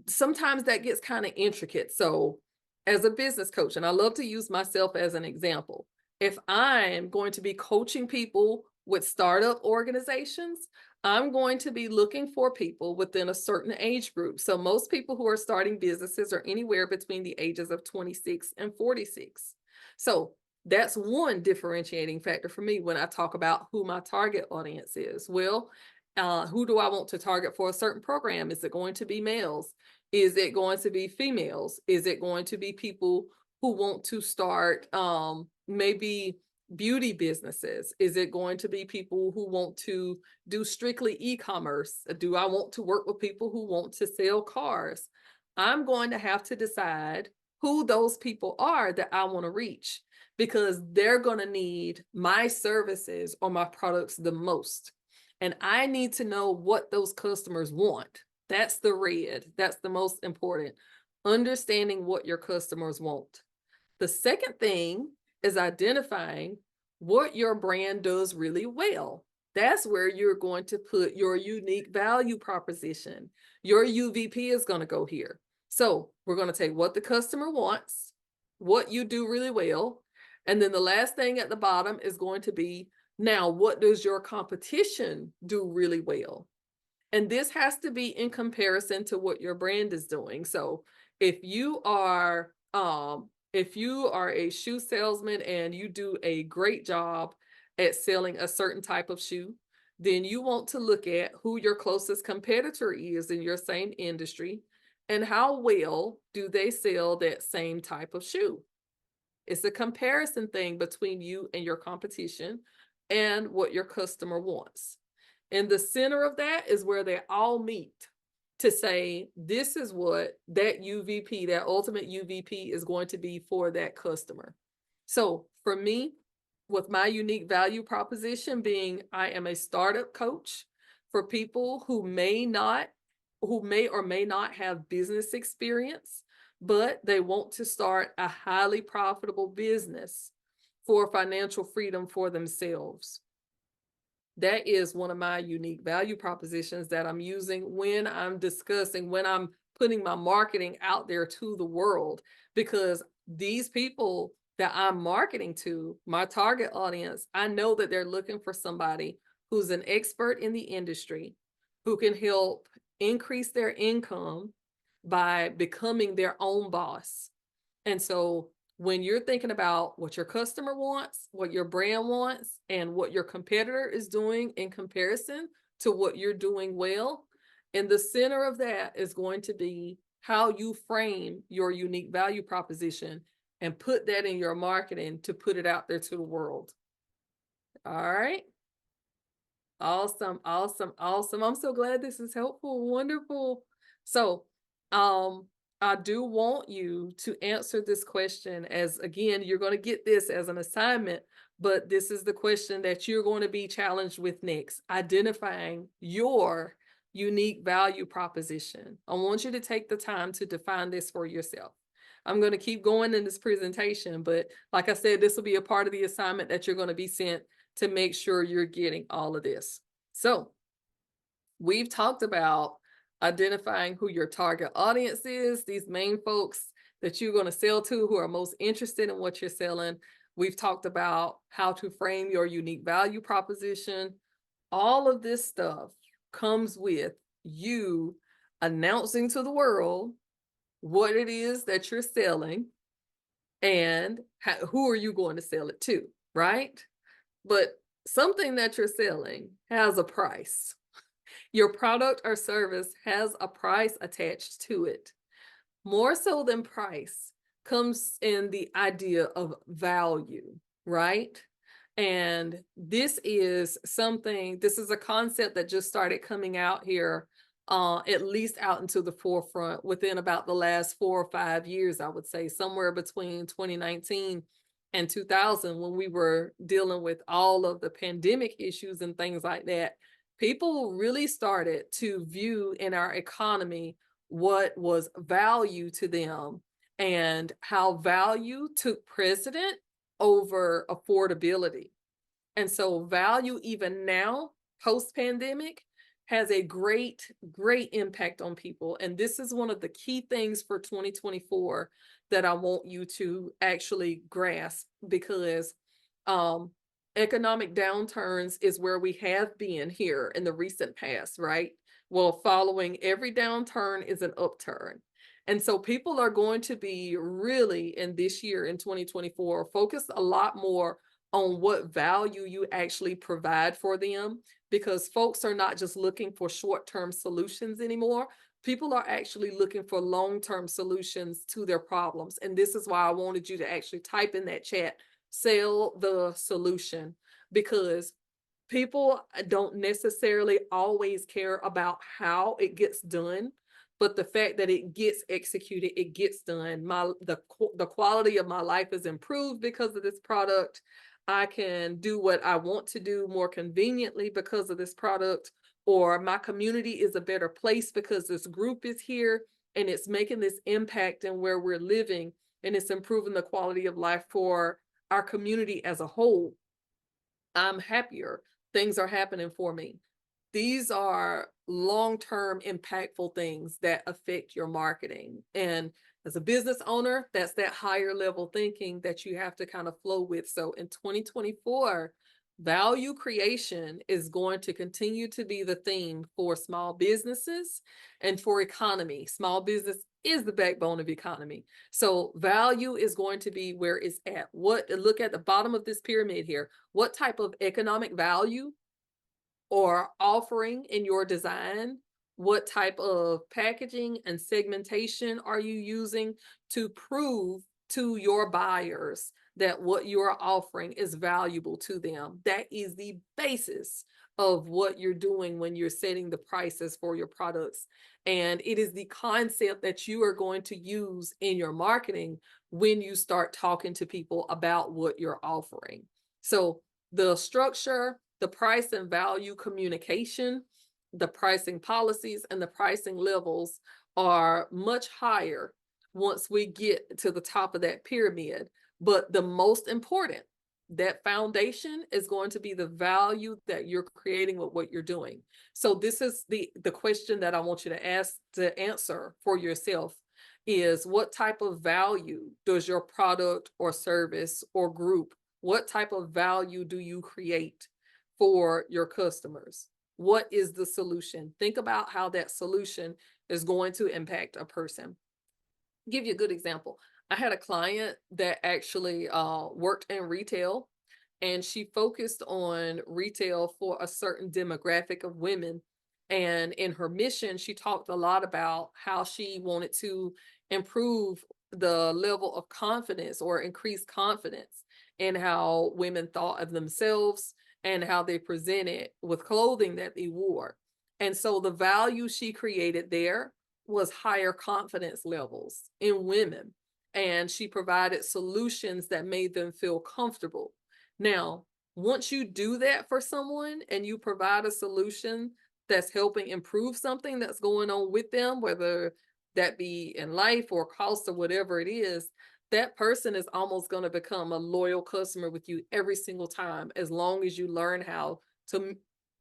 sometimes that gets kind of intricate. So, as a business coach, and I love to use myself as an example, if I'm going to be coaching people with startup organizations, I'm going to be looking for people within a certain age group. So, most people who are starting businesses are anywhere between the ages of 26 and 46. So, that's one differentiating factor for me when I talk about who my target audience is. Well, who do I want to target for a certain program? Is it going to be males? Is it going to be females? Is it going to be people who want to start maybe beauty businesses? Is it going to be people who want to do strictly e-commerce? Do I want to work with people who want to sell cars? I'm going to have to decide who those people are that I want to reach, because they're going to need my services or my products the most. And I need to know what those customers want. That's the red. That's the most important. Understanding what your customers want. The second thing is identifying what your brand does really well. That's where you're going to put your unique value proposition. Your UVP is going to go here. So we're going to take what the customer wants, what you do really well, and then the last thing at the bottom is going to be, now, what does your competition do really well? And this has to be in comparison to what your brand is doing. So if you are a shoe salesman and you do a great job at selling a certain type of shoe, then you want to look at who your closest competitor is in your same industry and how well do they sell that same type of shoe. It's a comparison thing between you and your competition and what your customer wants. In the center of that is where they all meet to say, this is what that UVP, that ultimate UVP, is going to be for that customer. So for me, with my unique value proposition being, I am a startup coach for people who may or may not have business experience, but they want to start a highly profitable business for financial freedom for themselves. That is one of my unique value propositions that I'm using when I'm putting my marketing out there to the world, because these people that I'm marketing to, my target audience, I know that they're looking for somebody who's an expert in the industry, who can help increase their income by becoming their own boss. And so when you're thinking about what your customer wants, what your brand wants, and what your competitor is doing in comparison to what you're doing well, in the center of that is going to be how you frame your unique value proposition and put that in your marketing to put it out there to the world. All right. Awesome, awesome, awesome. I'm so glad this is helpful. Wonderful. So, I do want you to answer this question, as again, you're going to get this as an assignment, but this is the question that you're going to be challenged with next, identifying your unique value proposition. I want you to take the time to define this for yourself. I'm going to keep going in this presentation, but like I said, this will be a part of the assignment that you're going to be sent to make sure you're getting all of this. So We've talked about identifying who your target audience is, these main folks that you're going to sell to who are most interested in what you're selling. We've talked about how to frame your unique value proposition. All of this stuff comes with you announcing to the world what it is that you're selling and who are you going to sell it to, right? But something that you're selling has a price. Your product or service has a price attached to it. More so than price comes in the idea of value, right? And this is this is a concept that just started coming out here, at least out into the forefront within about the last 4 or 5 years, I would say, somewhere between 2019 and 2000, when we were dealing with all of the pandemic issues and things like that. People really started to view in our economy what was value to them and how value took precedent over affordability. And so value, even now, post-pandemic, has a great impact on people. And this is one of the key things for 2024 that I want you to actually grasp, because um, economic downturns is where we have been here in the recent past, right? Well, following every downturn is an upturn. And so people are going to be really, in this year, in 2024, focused a lot more on what value you actually provide for them, because folks are not just looking for short-term solutions anymore. People are actually looking for long-term solutions to their problems. And this is why I wanted you to actually type in that chat, sell the solution, because people don't necessarily always care about how it gets done, but the fact that it gets executed, it gets done. The quality of my life is improved because of this product. I can do what I want to do more conveniently because of this product, or my community is a better place because this group is here and it's making this impact in where we're living, and it's improving the quality of life for our community as a whole. I'm happier. Things are happening for me. These are long-term impactful things that affect your marketing. And as a business owner, that's that higher level thinking that you have to kind of flow with. So in 2024, value creation is going to continue to be the theme for small businesses and for economy. Small business is the backbone of economy. So value is going to be where it's at. Look at the bottom of this pyramid here. What type of economic value or offering in your design? What type of packaging and segmentation are you using to prove to your buyers that what you're offering is valuable to them? That is the basis of what you're doing when you're setting the prices for your products. And it is the concept that you are going to use in your marketing when you start talking to people about what you're offering. So the structure, the price and value communication, the pricing policies, and the pricing levels are much higher once we get to the top of that pyramid. But the most important, that foundation is going to be the value that you're creating with what you're doing. So this is the question that I want you to answer for yourself is, what type of value does your product or service or group, what type of value do you create for your customers? What is the solution? Think about how that solution is going to impact a person. I'll give you a good example. I had a client that actually worked in retail, and she focused on retail for a certain demographic of women. And in her mission, she talked a lot about how she wanted to improve the level of confidence or increase confidence in how women thought of themselves and how they presented with clothing that they wore. And so the value she created there was higher confidence levels in women. And she provided solutions that made them feel comfortable. Now, once you do that for someone and you provide a solution that's helping improve something that's going on with them, whether that be in life or cost or whatever it is, that person is almost going to become a loyal customer with you every single time, as long as you learn how to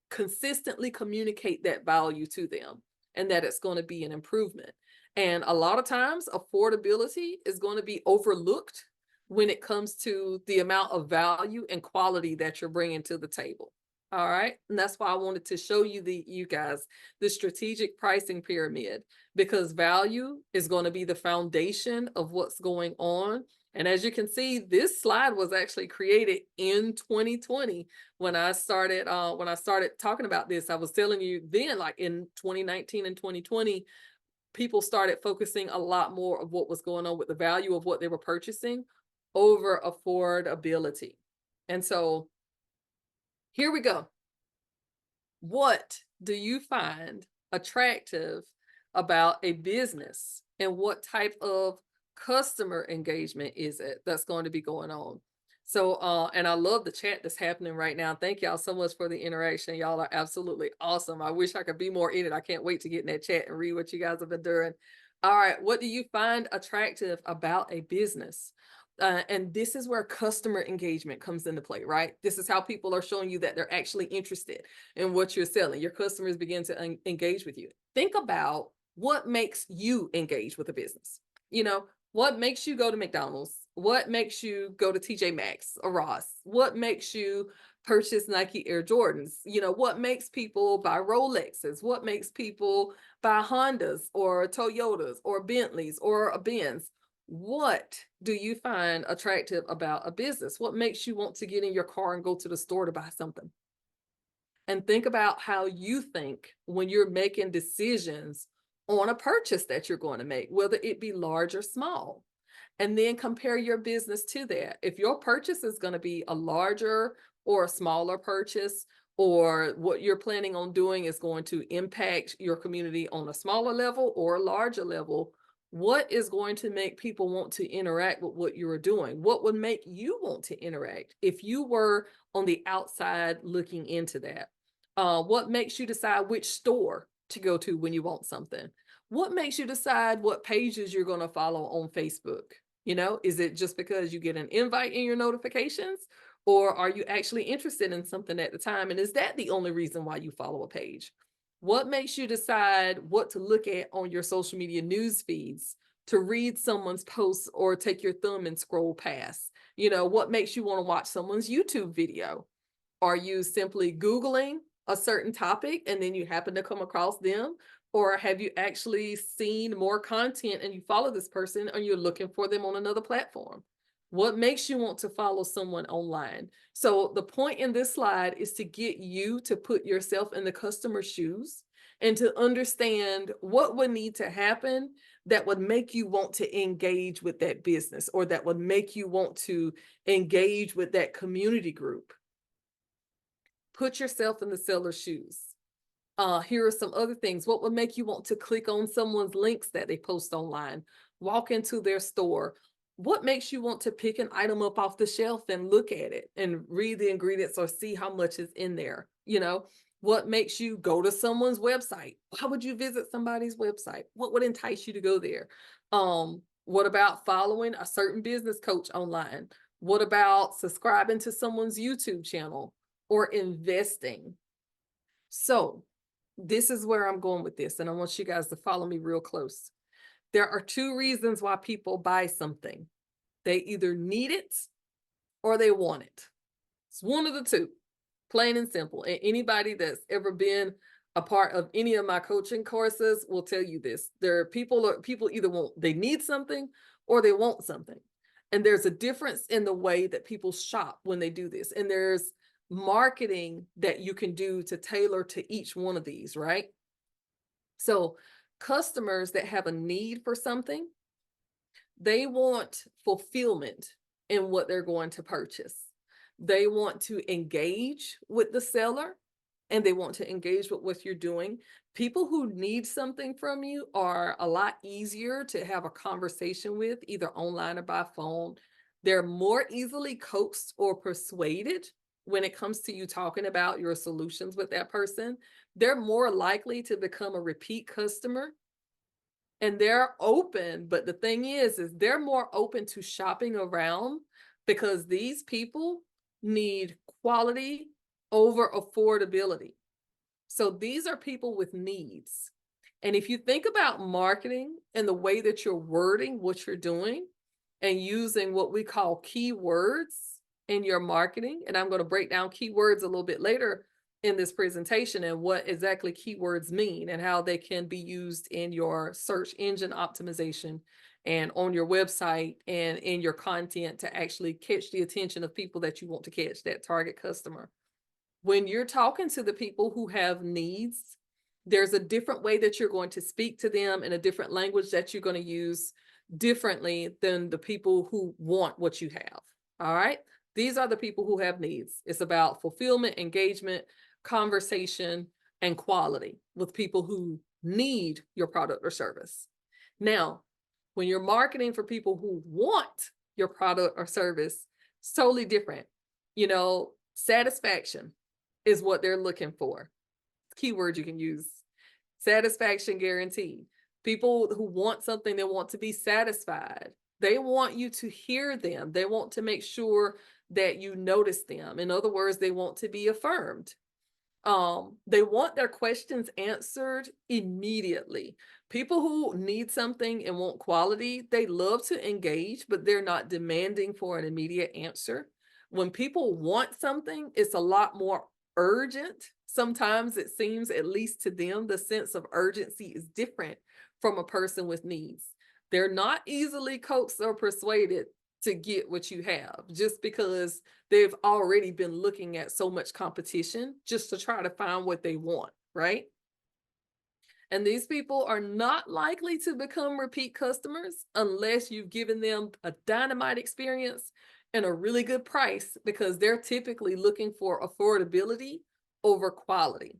consistently communicate that value to them and that it's going to be an improvement. And a lot of times, affordability is going to be overlooked when it comes to the amount of value and quality that you're bringing to the table. All right. And that's why I wanted to show you guys the strategic pricing pyramid, because value is going to be the foundation of what's going on. And as you can see, this slide was actually created in 2020 when I started talking about this. I was telling you then, like in 2019 and 2020, people started focusing a lot more of what was going on with the value of what they were purchasing over affordability. And so here we go. What do you find attractive about a business, and what type of customer engagement is it that's going to be going on? So, and I love the chat that's happening right now. Thank y'all so much for the interaction. Y'all are absolutely awesome. I wish I could be more in it. I can't wait to get in that chat and read what you guys have been doing. All right. What do you find attractive about a business? And this is where customer engagement comes into play, right? This is how people are showing you that they're actually interested in what you're selling. Your customers begin to engage with you. Think about what makes you engage with a business. You know, what makes you go to McDonald's? What makes you go to TJ Maxx or Ross? What makes you purchase Nike Air Jordans? You know, what makes people buy Rolexes? What makes people buy Hondas or Toyotas or Bentleys or a Benz? What do you find attractive about a business? What makes you want to get in your car and go to the store to buy something? And think about how you think when you're making decisions on a purchase that you're going to make, whether it be large or small. And then compare your business to that. If your purchase is going to be a larger or a smaller purchase, or what you're planning on doing is going to impact your community on a smaller level or a larger level, what is going to make people want to interact with what you're doing? What would make you want to interact if you were on the outside looking into that? What makes you decide which store to go to when you want something? What makes you decide what pages you're going to follow on Facebook? You know, is it just because you get an invite in your notifications, or are you actually interested in something at the time? And is that the only reason why you follow a page? What makes you decide what to look at on your social media news feeds, to read someone's posts or take your thumb and scroll past? You know, what makes you want to watch someone's YouTube video? Are you simply Googling a certain topic and then you happen to come across them? Or have you actually seen more content and you follow this person and you're looking for them on another platform? What makes you want to follow someone online? So the point in this slide is to get you to put yourself in the customer's shoes and to understand what would need to happen that would make you want to engage with that business, or that would make you want to engage with that community group. Put yourself in the seller's shoes. Here are some other things. What would make you want to click on someone's links that they post online? Walk into their store. What makes you want to pick an item up off the shelf and look at it and read the ingredients or see how much is in there? You know, what makes you go to someone's website? Why would you visit somebody's website? What would entice you to go there? What about following a certain business coach online? What about subscribing to someone's YouTube channel or investing? So this is where I'm going with this, and I want you guys to follow me real close. There are two reasons why people buy something. They either need it or they want it. It's one of the two, plain and simple. And anybody that's ever been a part of any of my coaching courses will tell you this. There are people either they need something or they want something. And there's a difference in the way that people shop when they do this. And there's marketing that you can do to tailor to each one of these, right? So customers that have a need for something, they want fulfillment in what they're going to purchase. They want to engage with the seller and they want to engage with what you're doing. People who need something from you are a lot easier to have a conversation with, either online or by phone. They're more easily coaxed or persuaded when it comes to you talking about your solutions with that person. They're more likely to become a repeat customer, and they're open. But the thing is they're more open to shopping around because these people need quality over affordability. So these are people with needs. And if you think about marketing and the way that you're wording what you're doing and using what we call keywords in your marketing, and I'm going to break down keywords a little bit later in this presentation and what exactly keywords mean and how they can be used in your search engine optimization and on your website and in your content to actually catch the attention of people that you want to catch, that target customer. When you're talking to the people who have needs, there's a different way that you're going to speak to them and a different language that you're going to use differently than the people who want what you have. All right. These are the people who have needs. It's about fulfillment, engagement, conversation, and quality with people who need your product or service. Now, when you're marketing for people who want your product or service, it's totally different. You know, satisfaction is what they're looking for. Keyword you can use. Satisfaction guaranteed. People who want something, they want to be satisfied. They want you to hear them. They want to make sure that you notice them. In other words, they want to be affirmed. They want their questions answered immediately. People who need something and want quality, they love to engage, but they're not demanding for an immediate answer. When people want something, it's a lot more urgent. Sometimes it seems, at least to them, the sense of urgency is different from a person with needs. They're not easily coaxed or persuaded to get what you have just because they've already been looking at so much competition just to try to find what they want, right? And these people are not likely to become repeat customers unless you've given them a dynamite experience and a really good price, because they're typically looking for affordability over quality.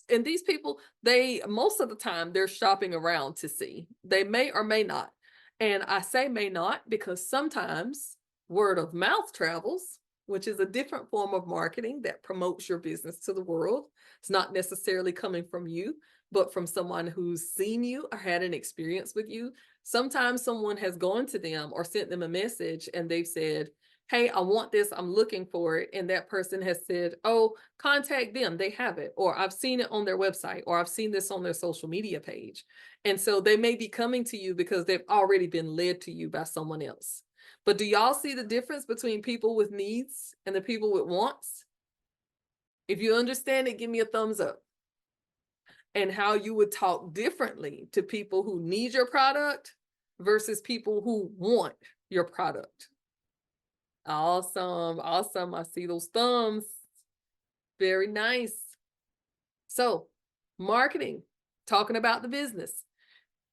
And these people, they, most of the time, they're shopping around to see. They may or may not. And I say may not because sometimes word of mouth travels, which is a different form of marketing that promotes your business to the world. It's not necessarily coming from you, but from someone who's seen you or had an experience with you. Sometimes someone has gone to them or sent them a message and they've said, hey, I want this, I'm looking for it. And that person has said, oh, contact them, they have it. Or I've seen it on their website, or I've seen this on their social media page. And so they may be coming to you because they've already been led to you by someone else. But do y'all see the difference between people with needs and the people with wants? If you understand it, give me a thumbs up. And how you would talk differently to people who need your product versus people who want your product. Awesome. Awesome. I see those thumbs. Very nice. So, marketing, talking about the business.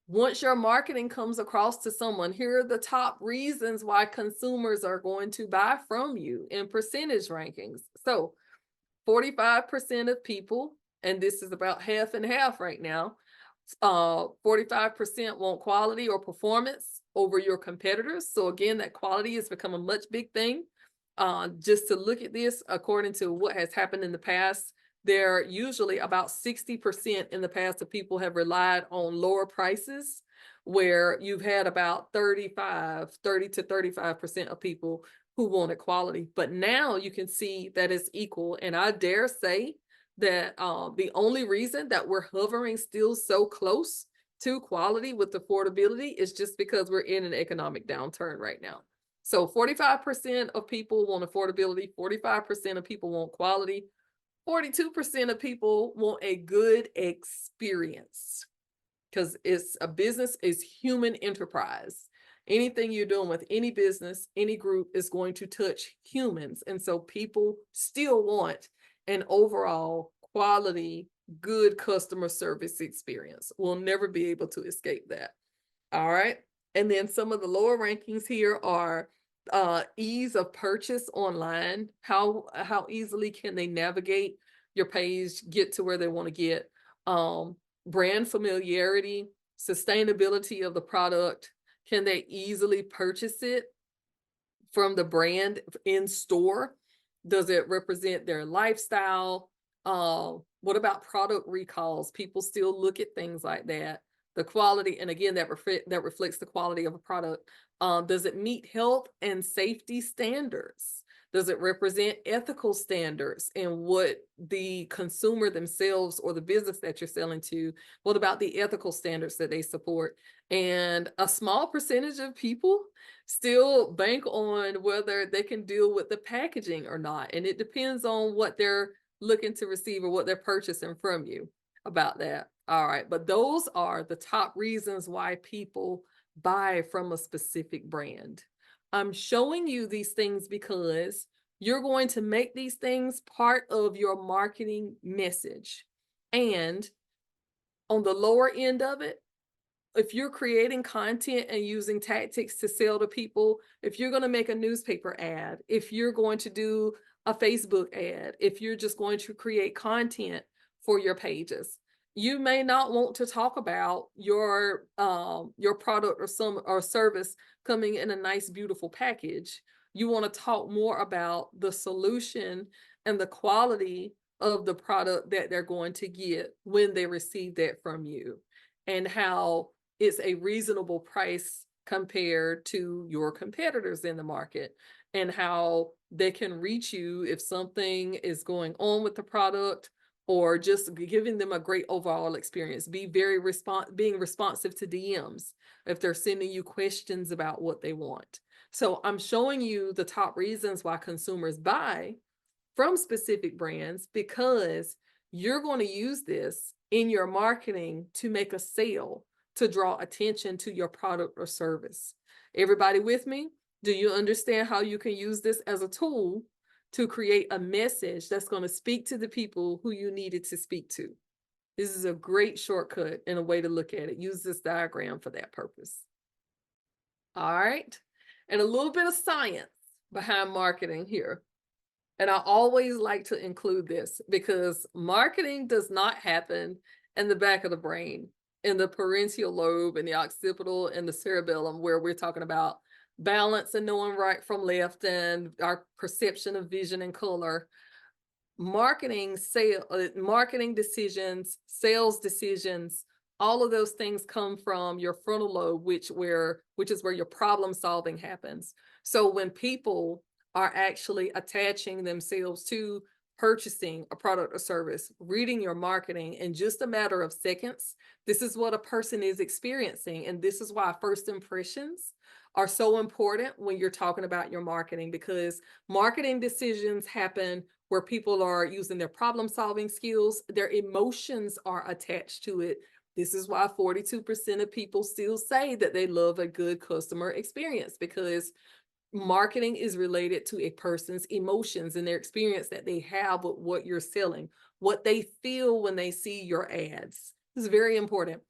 Once your marketing comes across to someone, here are the top reasons why consumers are going to buy from you in percentage rankings. So 45% of people, and this is about half and half right now, 45% want quality or performance over your competitors. So again, that quality has become a much big thing. Just to look at this, according to what has happened in the past, there usually about 60% in the past of people have relied on lower prices, where you've had about 30 to 35% of people who wanted quality. But now you can see that it's equal. And I dare say that the only reason that we're hovering still so close to quality with affordability is just because we're in an economic downturn right now. So 45% of people want affordability, 45% of people want quality, 42% of people want a good experience, because it's a business is human enterprise. Anything you're doing with any business, any group is going to touch humans. And so people still want an overall quality, good customer service experience. We'll never be able to escape that. All right. And then some of the lower rankings here are ease of purchase online. How easily can they navigate your page, get to where they want to get? Brand familiarity, sustainability of the product. Can they easily purchase it from the brand in store? Does it represent their lifestyle? What about product recalls? People still look at things like that. The quality, and again, that reflects the quality of a product. Does it meet health and safety standards? Does it represent ethical standards in what the consumer themselves or the business that you're selling to? What about the ethical standards that they support? And a small percentage of people still bank on whether they can deal with the packaging or not. And it depends on what they're looking to receive or what they're purchasing from you about that. All right. But those are the top reasons why people buy from a specific brand. I'm showing you these things because you're going to make these things part of your marketing message. And on the lower end of it, if you're creating content and using tactics to sell to people, if you're going to make a newspaper ad, if you're going to do a Facebook ad, if you're just going to create content for your pages, you may not want to talk about your product or some or service coming in a nice, beautiful package. You want to talk more about the solution and the quality of the product that they're going to get when they receive that from you, and how it's a reasonable price compared to your competitors in the market, and how they can reach you if something is going on with the product, or just giving them a great overall experience. Be very being responsive to DMs if they're sending you questions about what they want. So I'm showing you the top reasons why consumers buy from specific brands, because you're going to use this in your marketing to make a sale, to draw attention to your product or service. Everybody with me? Do you understand how you can use this as a tool to create a message that's going to speak to the people who you needed to speak to? This is a great shortcut and a way to look at it. Use this diagram for that purpose. All right. And a little bit of science behind marketing here. And I always like to include this because marketing does not happen in the back of the brain, in the parietal lobe and the occipital and the cerebellum, where we're talking about balance and knowing right from left and our perception of vision and color. Marketing decisions, sales decisions, all of those things come from your frontal lobe, which is where your problem solving happens. So when people are actually attaching themselves to purchasing a product or service, reading your marketing in just a matter of seconds, this is what a person is experiencing. And this is why first impressions are so important when you're talking about your marketing, because marketing decisions happen where people are using their problem solving skills, their emotions are attached to it. This is why 42% of people still say that they love a good customer experience, because marketing is related to a person's emotions and their experience that they have with what you're selling, what they feel when they see your ads. This is very important.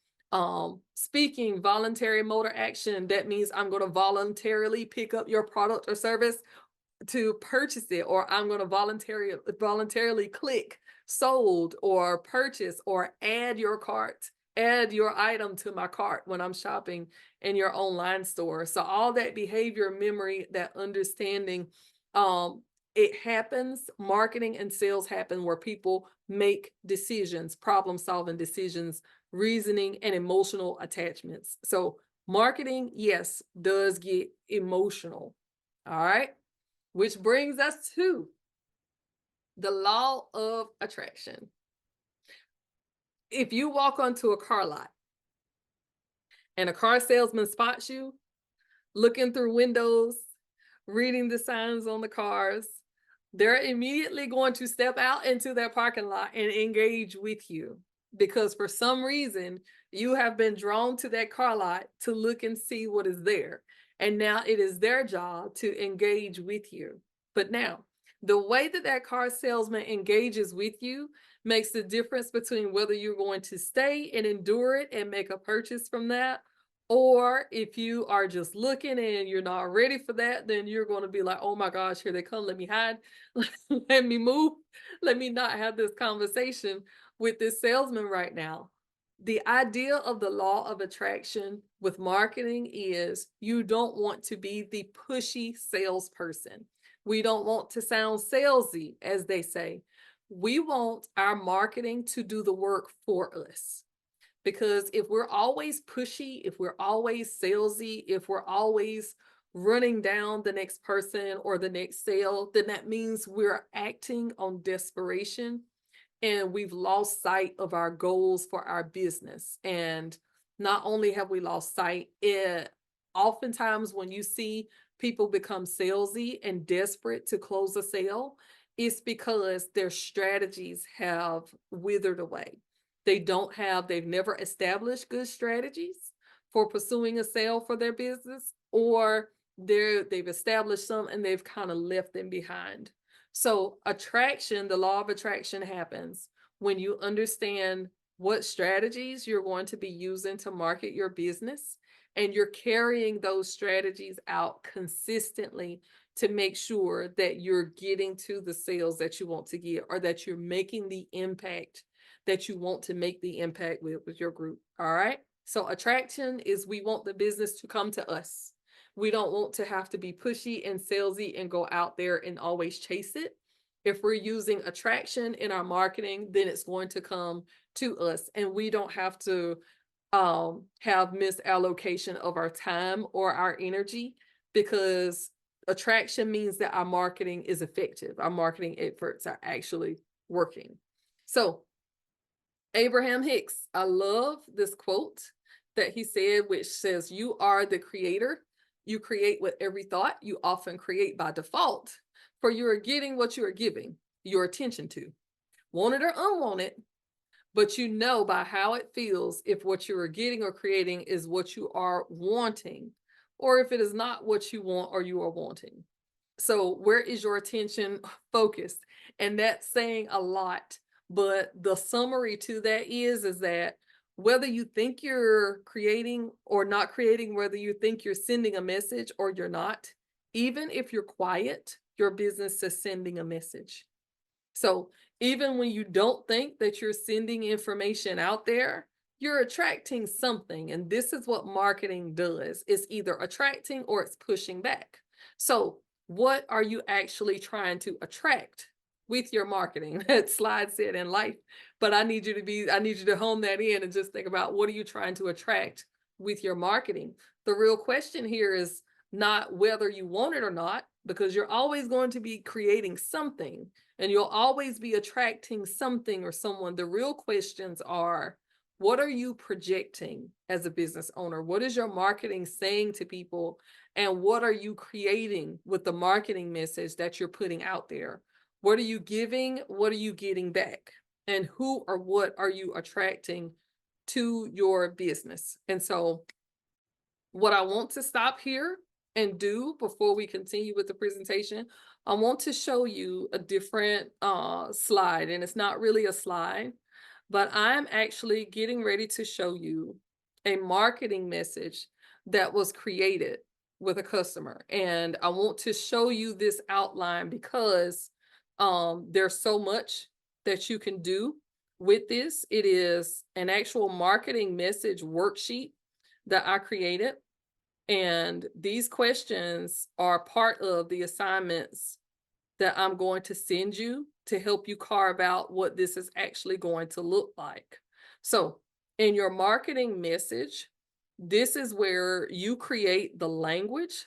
Speaking voluntary motor action, that means I'm going to voluntarily pick up your product or service to purchase it, or I'm going to voluntarily click sold or purchase or add your item to my cart when I'm shopping in your online store. So all that behavior memory, that understanding, it happens, marketing and sales happen where people make decisions, problem solving decisions, reasoning, and emotional attachments. So marketing, yes, does get emotional. All right. Which brings us to the law of attraction. If you walk onto a car lot and a car salesman spots you looking through windows, reading the signs on the cars, they're immediately going to step out into that parking lot and engage with you, because for some reason you have been drawn to that car lot to look and see what is there. And now it is their job to engage with you. But now, the way that that car salesman engages with you makes the difference between whether you're going to stay and endure it and make a purchase from that, or if you are just looking and you're not ready for that, then you're going to be like, oh my gosh, here they come. Let me hide. Let me move. Let me not have this conversation with this salesman right now. The idea of the law of attraction with marketing is you don't want to be the pushy salesperson. We don't want to sound salesy, as they say. We want our marketing to do the work for us. Because if we're always pushy, if we're always salesy, if we're always running down the next person or the next sale, then that means we're acting on desperation and we've lost sight of our goals for our business. And not only have we lost sight, oftentimes when you see people become salesy and desperate to close a sale, it's because their strategies have withered away. They've never established good strategies for pursuing a sale for their business, or they've established some and they've kind of left them behind. So attraction, the law of attraction happens when you understand what strategies you're going to be using to market your business, and you're carrying those strategies out consistently to make sure that you're getting to the sales that you want to get, or that you're making the impact that you want to make the impact with your group. All right. So attraction is, we want the business to come to us. We don't want to have to be pushy and salesy and go out there and always chase it. If we're using attraction in our marketing, then it's going to come to us, and we don't have to have misallocation of our time or our energy, because attraction means that our marketing is effective. Our marketing efforts are actually working. So Abraham Hicks, I love this quote that he said, which says, "You are the creator. You create with every thought. You often create by default, for you are getting what you are giving your attention to, wanted or unwanted, but you know by how it feels if what you are getting or creating is what you are wanting, or if it is not what you want or you are wanting." So where is your attention focused? And that's saying a lot. But the summary to that is that whether you think you're creating or not creating, whether you think you're sending a message or you're not, even if you're quiet, your business is sending a message. So even when you don't think that you're sending information out there, you're attracting something. And this is what marketing does. It's either attracting or it's pushing back. So what are you actually trying to attract with your marketing? That slide said in life, but I need you to hone that in and just think about, what are you trying to attract with your marketing? The real question here is not whether you want it or not, because you're always going to be creating something and you'll always be attracting something or someone. The real questions are, what are you projecting as a business owner? What is your marketing saying to people? And what are you creating with the marketing message that you're putting out there? What are you giving? What are you getting back? And who or what are you attracting to your business? And so what I want to stop here and do before we continue with the presentation, I want to show you a different slide, and it's not really a slide, but I'm actually getting ready to show you a marketing message that was created with a customer. And I want to show you this outline because there's so much that you can do with this. It is an actual marketing message worksheet that I created. And these questions are part of the assignments that I'm going to send you to help you carve out what this is actually going to look like. So in your marketing message, this is where you create the language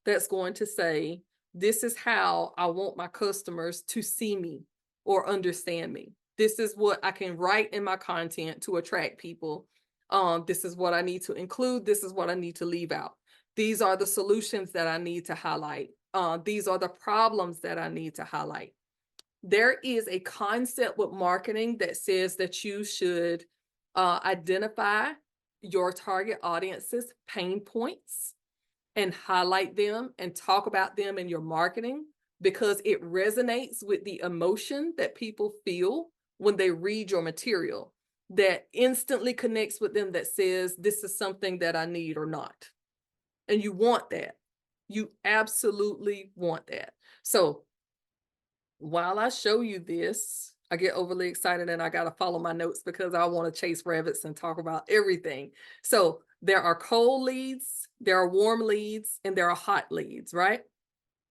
that's going to say, this is how I want my customers to see me or understand me. This is what I can write in my content to attract people. This is what I need to include. This is what I need to leave out. These are the solutions that I need to highlight. These are the problems that I need to highlight. There is a concept with marketing that says that you should identify your target audience's pain points and highlight them and talk about them in your marketing, because it resonates with the emotion that people feel when they read your material, that instantly connects with them, that says, this is something that I need or not. And you want that. You absolutely want that. So while I show you this, I get overly excited and I got to follow my notes because I want to chase rabbits and talk about everything. So there are cold leads, there are warm leads, and there are hot leads, right?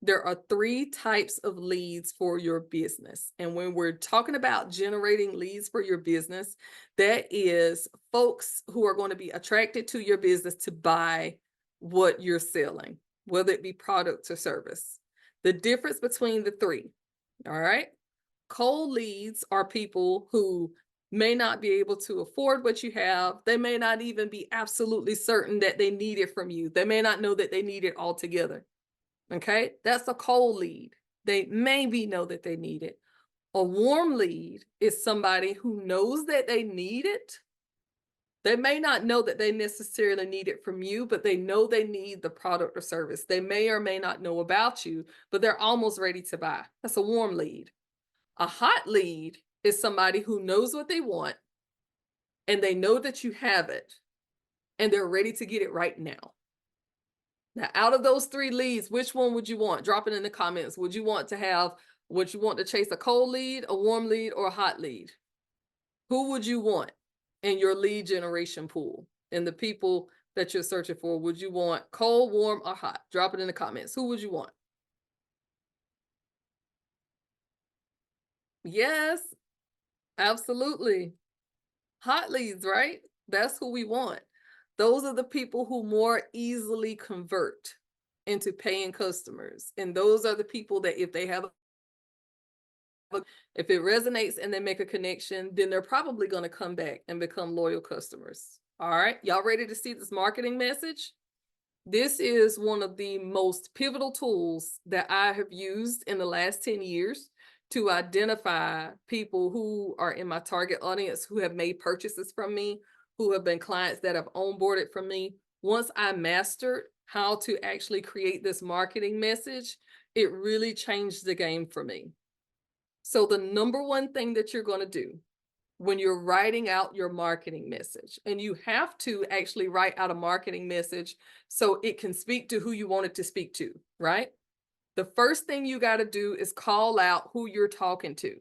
There are 3 types of leads for your business. And when we're talking about generating leads for your business, that is folks who are going to be attracted to your business to buy what you're selling. whether it be product or service. The difference between the three, all right? Cold leads are people who may not be able to afford what you have. They may not even be absolutely certain that they need it from you. They may not know that they need it altogether. Okay, that's a cold lead. They maybe know that they need it. A warm lead is somebody who knows that they need it. They may not know that they necessarily need it from you, but they know they need the product or service. They may or may not know about you, but they're almost ready to buy. That's a warm lead. A hot lead is somebody who knows what they want and they know that you have it and they're ready to get it right now. Now, out of those three leads, which one would you want? Drop it in the comments. Would you want to chase a cold lead, a warm lead, or a hot lead? Who would you want in your lead generation pool? And the people that you're searching for, would you want cold, warm, or hot? Drop it in the comments. Who would you want? Yes, absolutely. Hot leads, right? That's who we want. Those are the people who more easily convert into paying customers. And those are the people that if it resonates and they make a connection, then they're probably going to come back and become loyal customers. All right, y'all ready to see this marketing message? This is one of the most pivotal tools that I have used in the last 10 years to identify people who are in my target audience, who have made purchases from me, who have been clients that have onboarded from me. Once I mastered how to actually create this marketing message, it really changed the game for me. So the number one thing that you're going to do when you're writing out your marketing message, and you have to actually write out a marketing message so it can speak to who you want it to speak to, right? The first thing you got to do is call out who you're talking to.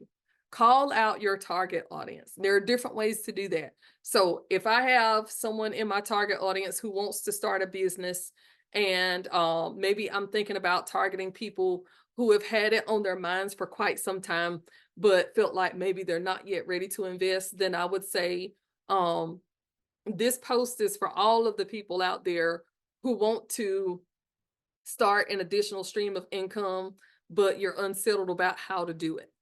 Call out your target audience. There are different ways to do that. So if I have someone in my target audience who wants to start a business, and maybe I'm thinking about targeting people who have had it on their minds for quite some time, but felt like maybe they're not yet ready to invest, then I would say this post is for all of the people out there who want to start an additional stream of income, but you're unsettled about how to do it.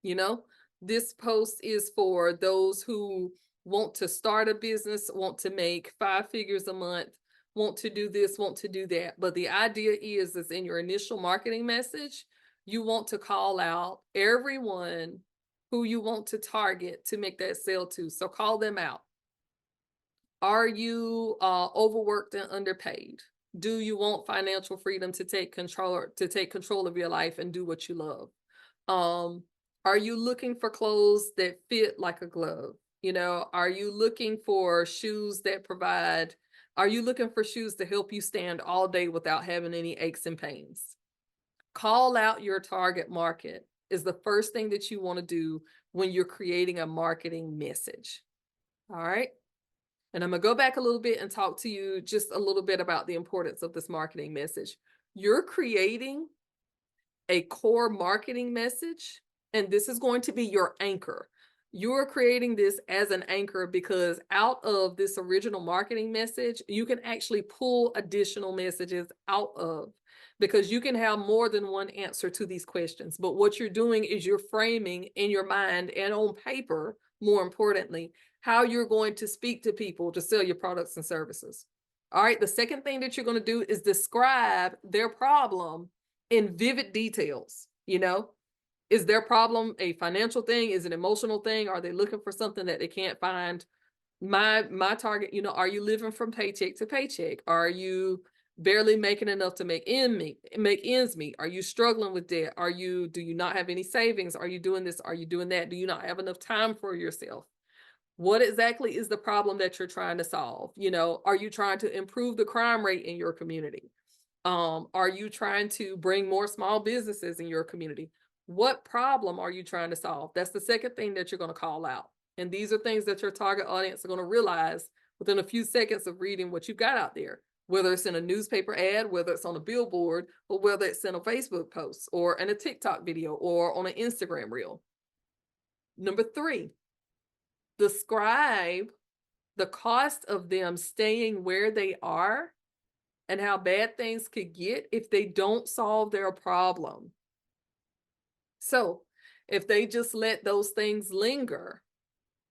You know, this post is for those who want to start a business, want to make 5 figures a month, want to do this, want to do that. But the idea is in your initial marketing message, you want to call out everyone who you want to target to make that sale to. So call them out. Are you overworked and underpaid? Do you want financial freedom to take control of your life and do what you love? Are you looking for clothes that fit like a glove? You know, are you looking for shoes that provide, are you looking for shoes to help you stand all day without having any aches and pains? Call out your target market is the first thing that you want to do when you're creating a marketing message. All right. And I'm going to go back a little bit and talk to you just a little bit about the importance of this marketing message. You're creating a core marketing message, and this is going to be your anchor. You're creating this as an anchor because out of this original marketing message, you can actually pull additional messages out of, because you can have more than one answer to these questions. But what you're doing is you're framing in your mind and on paper, more importantly, how you're going to speak to people to sell your products and services. All right, the second thing that you're going to do is describe their problem in vivid details. You know, is their problem a financial thing? Is it an emotional thing? Are they looking for something that they can't find? My target, you know, are you living from paycheck to paycheck? Are you barely making enough to make ends meet? Are you struggling with debt? Do you not have any savings? Are you doing this? Are you doing that? Do you not have enough time for yourself? What exactly is the problem that you're trying to solve? You know, are you trying to improve the crime rate in your community? Are you trying to bring more small businesses in your community? What problem are you trying to solve? That's the second thing that you're going to call out. And these are things that your target audience are going to realize within a few seconds of reading what you've got out there, whether it's in a newspaper ad, whether it's on a billboard, or whether it's in a Facebook post or in a TikTok video or on an Instagram reel. Number 3, describe the cost of them staying where they are and how bad things could get if they don't solve their problem. So if they just let those things linger,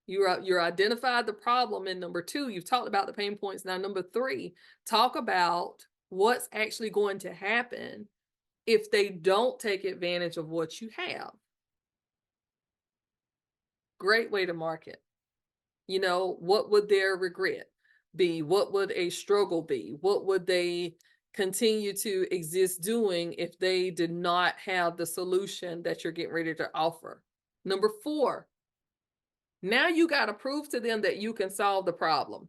you're identified the problem in number two. You've talked about the pain points. Now, number three, talk about what's actually going to happen if they don't take advantage of what you have. Great way to market. You know, what would their regret be? What would a struggle be? What would they continue to exist doing if they did not have the solution that you're getting ready to offer? Number four, now you got to prove to them that you can solve the problem.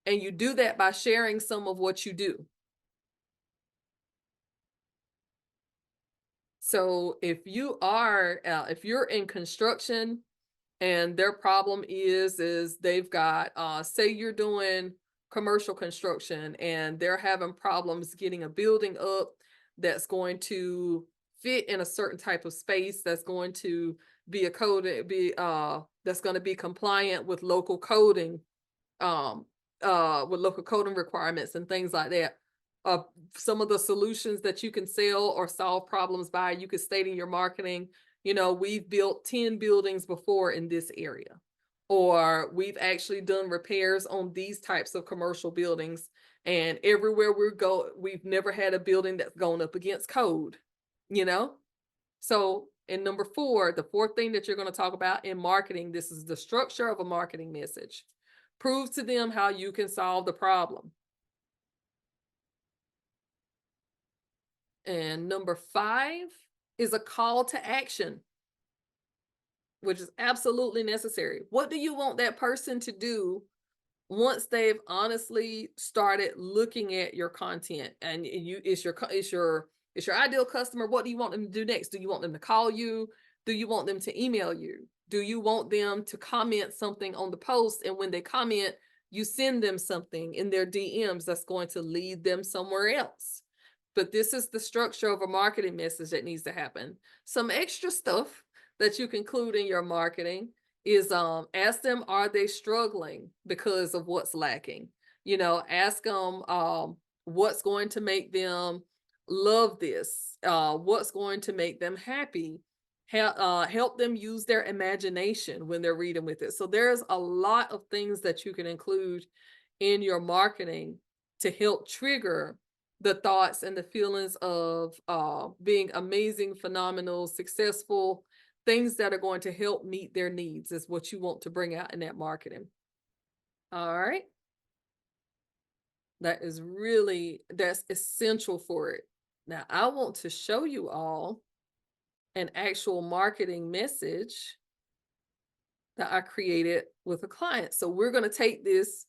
And you do that by sharing some of what you do. So if you're in construction and their problem is they've got, say you're doing commercial construction and they're having problems getting a building up that's going to fit in a certain type of space, that's going to be that's going to be compliant with local coding, with local coding requirements and things like that. Some of the solutions that you can sell or solve problems by, you could state in your marketing, you know, we've built 10 buildings before in this area, or we've actually done repairs on these types of commercial buildings. And everywhere we go, we've never had a building that's gone up against code, you know? So in number four, the fourth thing that you're going to talk about in marketing, this is the structure of a marketing message. Prove to them how you can solve the problem. And number five is a call to action, which is absolutely necessary. What do you want that person to do once they've honestly started looking at your content and it's your ideal customer? What do you want them to do next? Do you want them to call you? Do you want them to email you? Do you want them to comment something on the post? And when they comment, you send them something in their DMs that's going to lead them somewhere else. But this is the structure of a marketing message that needs to happen. Some extra stuff that you can include in your marketing is ask them, are they struggling because of what's lacking? You know, ask them what's going to make them love this, what's going to make them happy. Help them use their imagination when they're reading with it. So there's a lot of things that you can include in your marketing to help trigger the thoughts and the feelings of being amazing, phenomenal, successful. Things that are going to help meet their needs is what you want to bring out in that marketing. All right. That's essential for it. Now, I want to show you all an actual marketing message that I created with a client. So we're going to take this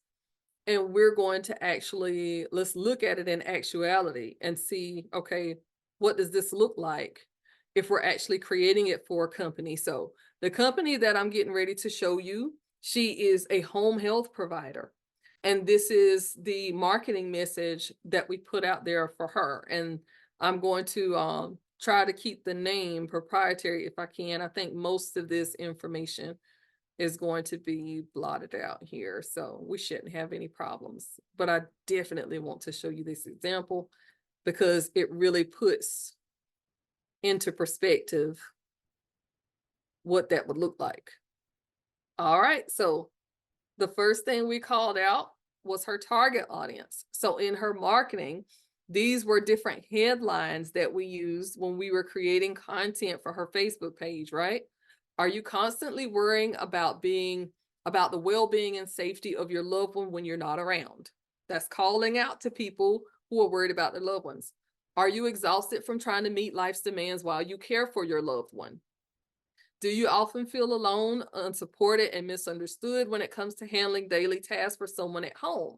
and we're going to let's look at it in actuality and see, okay, what does this look like if we're actually creating it for a company? So the company that I'm getting ready to show you, she is a home health provider. And this is the marketing message that we put out there for her. And I'm going to try to keep the name proprietary if I can. I think most of this information is going to be blotted out here, so we shouldn't have any problems. But I definitely want to show you this example because it really puts into perspective what that would look like. All right, so the first thing we called out was her target audience. So in her marketing, these were different headlines that we used when we were creating content for her Facebook page, right? Are you constantly worrying about the well-being and safety of your loved one when you're not around? That's calling out to people who are worried about their loved ones. Are you exhausted from trying to meet life's demands while you care for your loved one? Do you often feel alone, unsupported, and misunderstood when it comes to handling daily tasks for someone at home?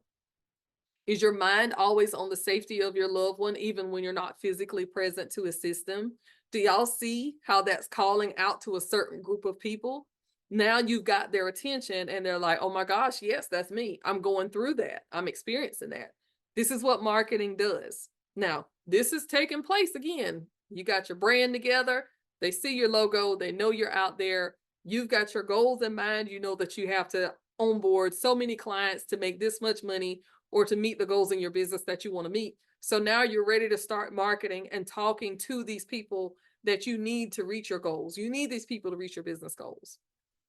Is your mind always on the safety of your loved one, even when you're not physically present to assist them? Do y'all see how that's calling out to a certain group of people? Now you've got their attention and they're like, oh my gosh, yes, that's me. I'm going through that. I'm experiencing that. This is what marketing does. Now, this is taking place again. You got your brand together. They see your logo. They know you're out there. You've got your goals in mind. You know that you have to onboard so many clients to make this much money or to meet the goals in your business that you want to meet. So now you're ready to start marketing and talking to these people that you need to reach your goals. You need these people to reach your business goals.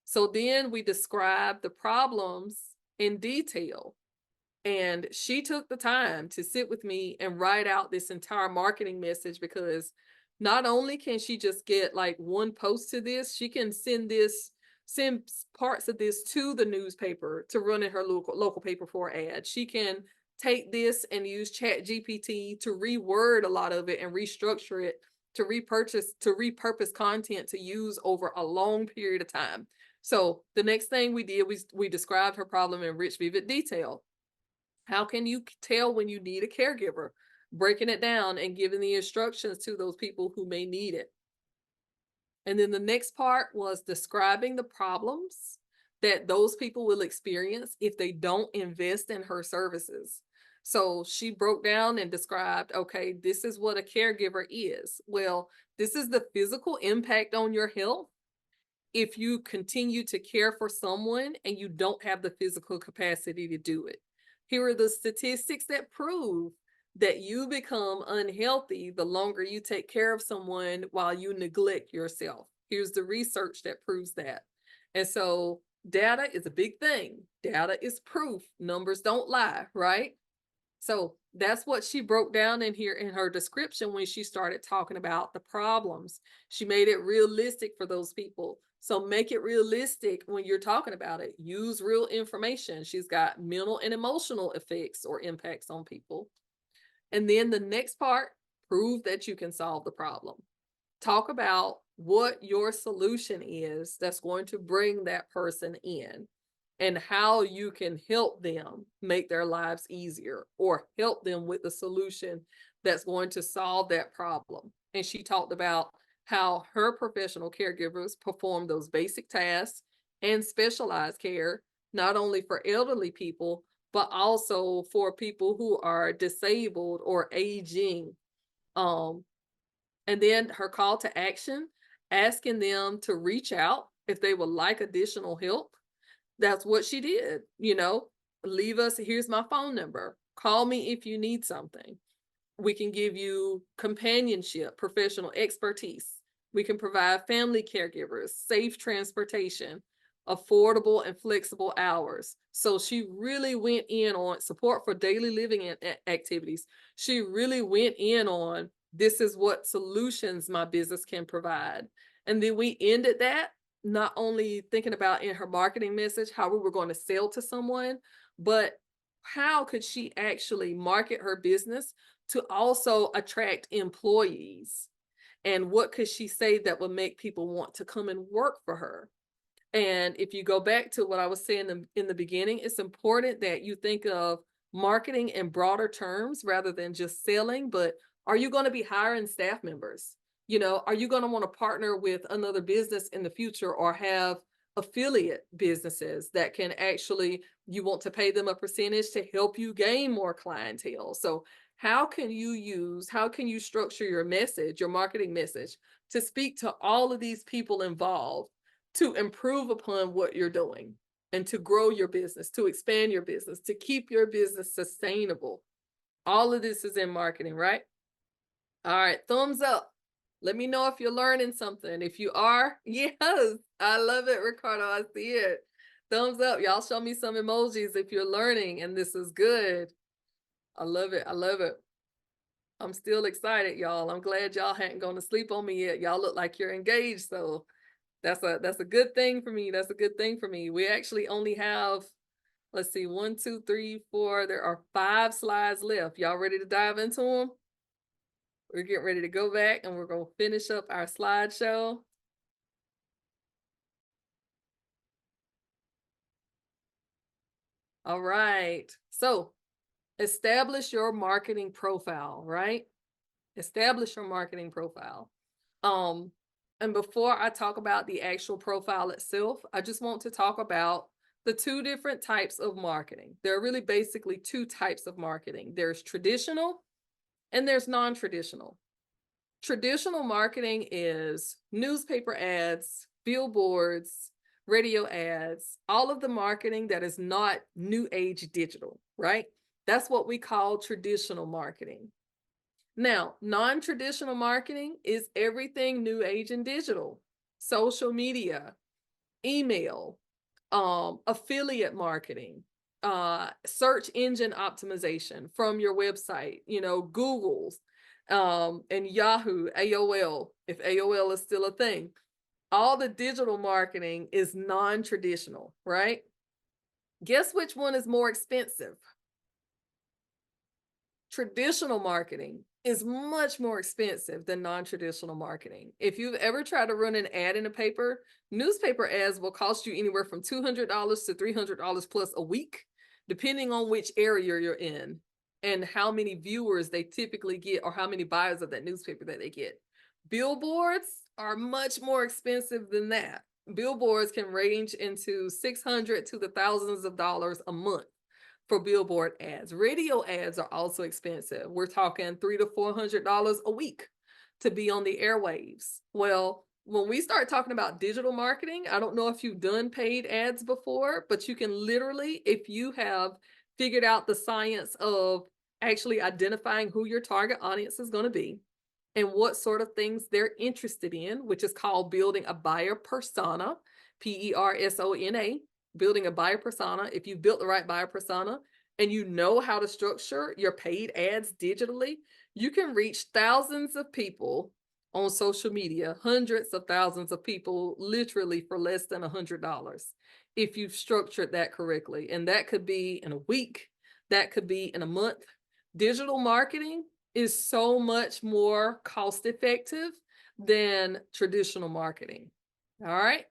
So then we describe the problems in detail. And she took the time to sit with me and write out this entire marketing message, because not only can she just get like one post to this, she can send parts of this to the newspaper to run in her local paper for an ad. She can take this and use ChatGPT to reword a lot of it and restructure it to repurpose content to use over a long period of time. So the next thing we did, we described her problem in rich, vivid detail. How can you tell when you need a caregiver? Breaking it down and giving the instructions to those people who may need it. And then the next part was describing the problems that those people will experience if they don't invest in her services. So she broke down and described, okay, this is what a caregiver is. Well, this is the physical impact on your health if you continue to care for someone and you don't have the physical capacity to do it. Here are the statistics that prove that you become unhealthy the longer you take care of someone while you neglect yourself. Here's the research that proves that. And so data is a big thing. Data is proof. Numbers don't lie, right? So that's what she broke down in here in her description when she started talking about the problems. She made it realistic for those people. So make it realistic when you're talking about it. Use real information. She's got mental and emotional effects or impacts on people. And then the next part, prove that you can solve the problem. Talk about what your solution is that's going to bring that person in, and how you can help them make their lives easier or help them with the solution that's going to solve that problem. And she talked about how her professional caregivers perform those basic tasks and specialized care, not only for elderly people, but also for people who are disabled or aging. And then her call to action, asking them to reach out if they would like additional help. That's what she did. Leave us, here's my phone number. Call me if you need something. We can give you companionship, professional expertise. We can provide family caregivers, safe transportation, affordable and flexible hours. So she really went in on support for daily living activities. She really went in on, this is what solutions my business can provide. And then we ended that not only thinking about in her marketing message how we were going to sell to someone, but how could she actually market her business to also attract employees? And what could she say that would make people want to come and work for her? And if you go back to what I was saying in the beginning, it's important that you think of marketing in broader terms rather than just selling. But are you going to be hiring staff members? Are you going to want to partner with another business in the future, or have affiliate businesses that can actually, you want to pay them a percentage to help you gain more clientele? So how can you structure your message, your marketing message, to speak to all of these people involved, to improve upon what you're doing and to grow your business, to expand your business, to keep your business sustainable? All of this is in marketing, right? All right, thumbs up. Let me know if you're learning something. If you are, yes, I love it, Ricardo. I see it. Thumbs up. Y'all show me some emojis if you're learning and this is good. I love it. I love it. I'm still excited, y'all. I'm glad y'all hadn't gone to sleep on me yet. Y'all look like you're engaged, so that's a good thing for me. That's a good thing for me. We actually only have, let's see, 1, 2, 3, 4. There are 5 slides left. Y'all ready to dive into them? We're getting ready to go back and we're going to finish up our slideshow. All right. So establish your marketing profile, right? Establish your marketing profile. And before I talk about the actual profile itself, I just want to talk about the 2 different types of marketing. There are really basically 2 types of marketing. There's traditional and there's non-traditional. Traditional marketing is newspaper ads, billboards, radio ads, all of the marketing that is not new age digital, right? That's what we call traditional marketing. Now, non-traditional marketing is everything new age and digital, social media, email, affiliate marketing, search engine optimization from your website, Google's, and Yahoo, AOL, if AOL is still a thing. All the digital marketing is non-traditional, right? Guess which one is more expensive? Traditional marketing is much more expensive than non-traditional marketing. If you've ever tried to run an ad in a paper, newspaper ads will cost you anywhere from $200 to $300 plus a week, depending on which area you're in and how many viewers they typically get or how many buyers of that newspaper that they get. Billboards are much more expensive than that. Billboards can range into $600 to the thousands of dollars a month for billboard ads. Radio ads are also expensive. We're talking $300 to $400 a week to be on the airwaves. Well, when we start talking about digital marketing, I don't know if you've done paid ads before, but you can literally, if you have figured out the science of actually identifying who your target audience is going to be and what sort of things they're interested in, which is called building a buyer persona, persona, building a buyer persona. If you've built the right buyer persona and you know how to structure your paid ads digitally, you can reach thousands of people on social media, hundreds of thousands of people, literally for less than $100 if you've structured that correctly. And that could be in a week, that could be in a month. Digital marketing is so much more cost effective than traditional marketing. All right.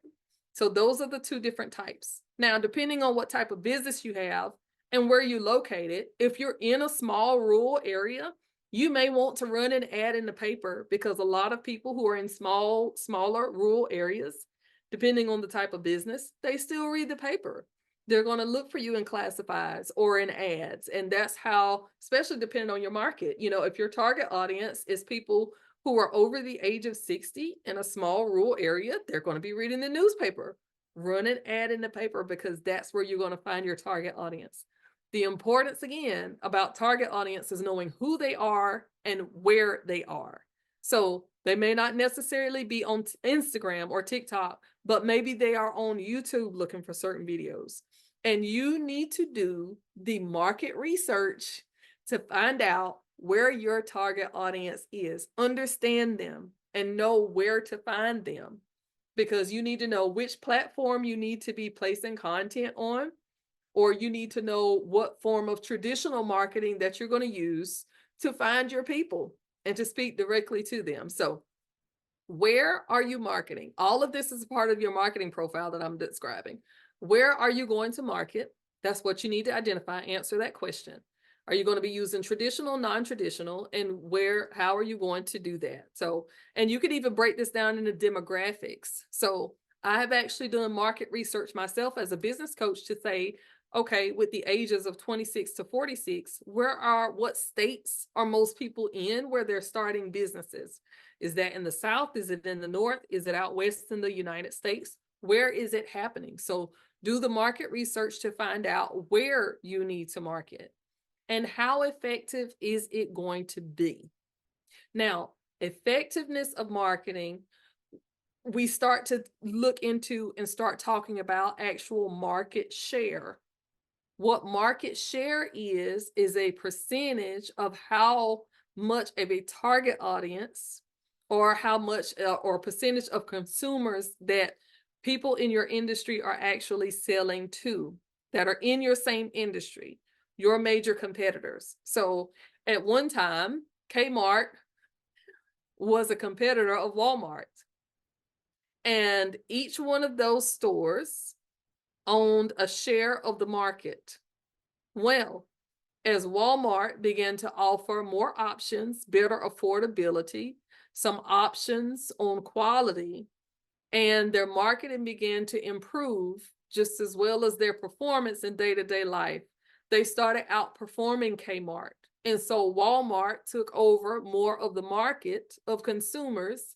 So those are the two different types. Now, depending on what type of business you have and where you're located, if you're in a small rural area, you may want to run an ad in the paper because a lot of people who are in smaller rural areas, depending on the type of business, they still read the paper. They're going to look for you in classifieds or in ads. And that's how, especially depending on your market, if your target audience is people who are over the age of 60 in a small rural area, they're going to be reading the newspaper. Run an ad in the paper because that's where you're going to find your target audience. The importance, again, about target audience is knowing who they are and where they are. So they may not necessarily be on Instagram or TikTok, but maybe they are on YouTube looking for certain videos. And you need to do the market research to find out where your target audience is. Understand them and know where to find them, because you need to know which platform you need to be placing content on, or you need to know what form of traditional marketing that you're going to use to find your people and to speak directly to them. So where are you marketing? All of this is part of your marketing profile that I'm describing. Where are you going to market? That's what you need to identify. Answer that question. Are you going to be using traditional, non-traditional, and how are you going to do that? So, and you could even break this down into demographics. So I have actually done market research myself as a business coach to say, okay, with the ages of 26 to 46, what states are most people in where they're starting businesses? Is that in the South? Is it in the North? Is it out West in the United States? Where is it happening? So do the market research to find out where you need to market and how effective is it going to be. Now, effectiveness of marketing, we start to look into and start talking about actual market share. What market share is a percentage of how much of a target audience or how much or percentage of consumers that people in your industry are actually selling to, that are in your same industry, your major competitors. So at one time, Kmart was a competitor of Walmart. And each one of those stores owned a share of the market. Well, as Walmart began to offer more options, better affordability, some options on quality, and their marketing began to improve just as well as their performance in day-to-day life, they started outperforming Kmart. And so Walmart took over more of the market of consumers,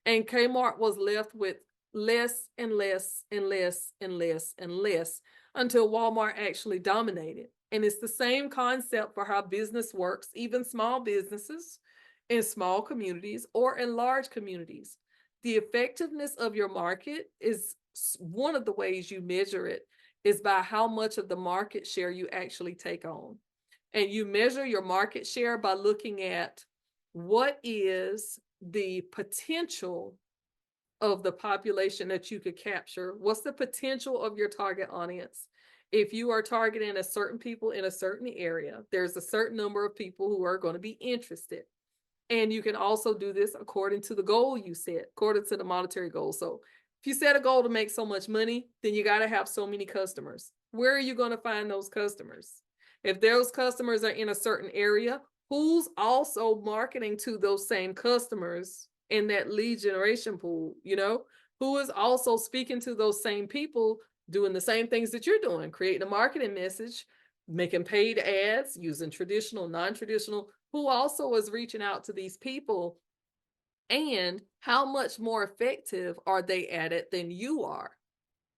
and Kmart was left with less and less and less and less and less until Walmart actually dominated. And it's the same concept for how business works, even small businesses in small communities or in large communities. The effectiveness of your market is one of the ways you measure it is by how much of the market share you actually take on. And you measure your market share by looking at what is the potential of the population that you could capture. What's the potential of your target audience? If you are targeting a certain people in a certain area, there's a certain number of people who are going to be interested. And you can also do this according to the goal you set, according to the monetary goal. So if you set a goal to make so much money, then you got to have so many customers. Where are you going to find those customers? If those customers are in a certain area, who's also marketing to those same customers in that lead generation pool? Who is also speaking to those same people, doing the same things that you're doing, creating a marketing message, making paid ads, using traditional, non-traditional, who also is reaching out to these people, and how much more effective are they at it than you are?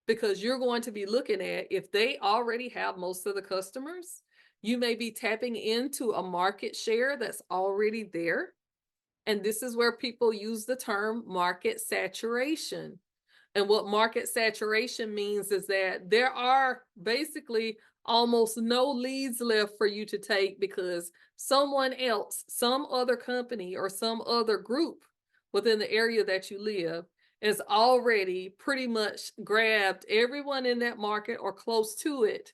Because you're going to be looking at, if they already have most of the customers, you may be tapping into a market share that's already there. And this is where people use the term market saturation. And what market saturation means is that there are basically almost no leads left for you to take because someone else, some other company or some other group within the area that you live has already pretty much grabbed everyone in that market or close to it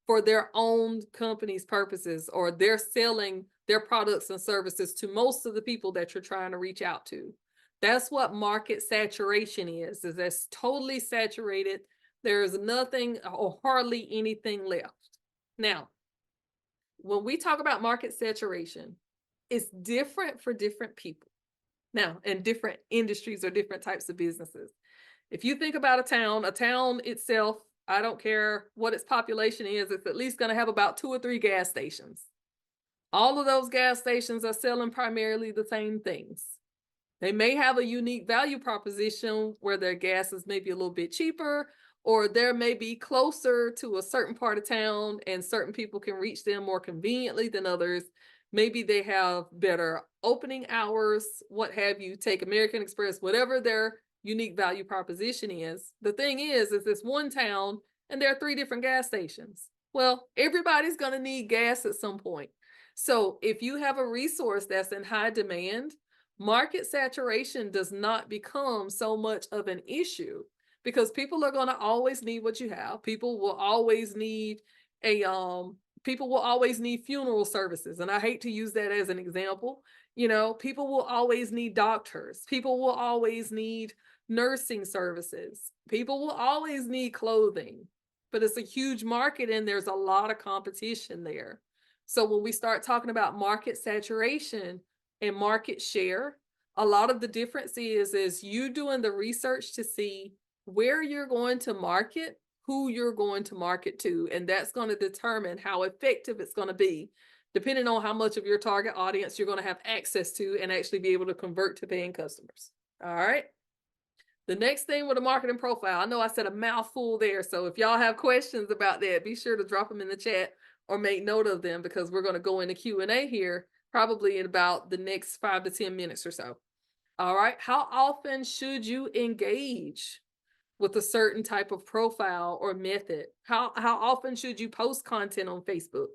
for their own company's purposes, or they're selling their products and services to most of the people that you're trying to reach out to. That's what market saturation is that's totally saturated. There's nothing or hardly anything left. Now, when we talk about market saturation, it's different for different people. Now, in different industries or different types of businesses. If you think about a town itself, I don't care what its population is, it's at least going to have about 2 or 3 gas stations. All of those gas stations are selling primarily the same things. They may have a unique value proposition where their gas is maybe a little bit cheaper, or there may be closer to a certain part of town and certain people can reach them more conveniently than others. Maybe they have better opening hours, what have you, take American Express, whatever their unique value proposition is. The thing is this one town and there are 3 different gas stations. Well, everybody's going to need gas at some point. So if you have a resource that's in high demand, market saturation does not become so much of an issue because people are going to always need what you have. People will always need funeral services. And I hate to use that as an example. People will always need doctors. People will always need nursing services. People will always need clothing, but it's a huge market and there's a lot of competition there. So when we start talking about market saturation and market share, a lot of the difference is you doing the research to see where you're going to market, who you're going to market to, and that's going to determine how effective it's going to be, depending on how much of your target audience you're going to have access to and actually be able to convert to paying customers. All right. The next thing with a marketing profile, I know I said a mouthful there, so if y'all have questions about that, be sure to drop them in the chat or make note of them because we're going to go into Q&A here probably in about the next 5 to 10 minutes or so. All right. How often should you engage with a certain type of profile or method? How often should you post content on Facebook?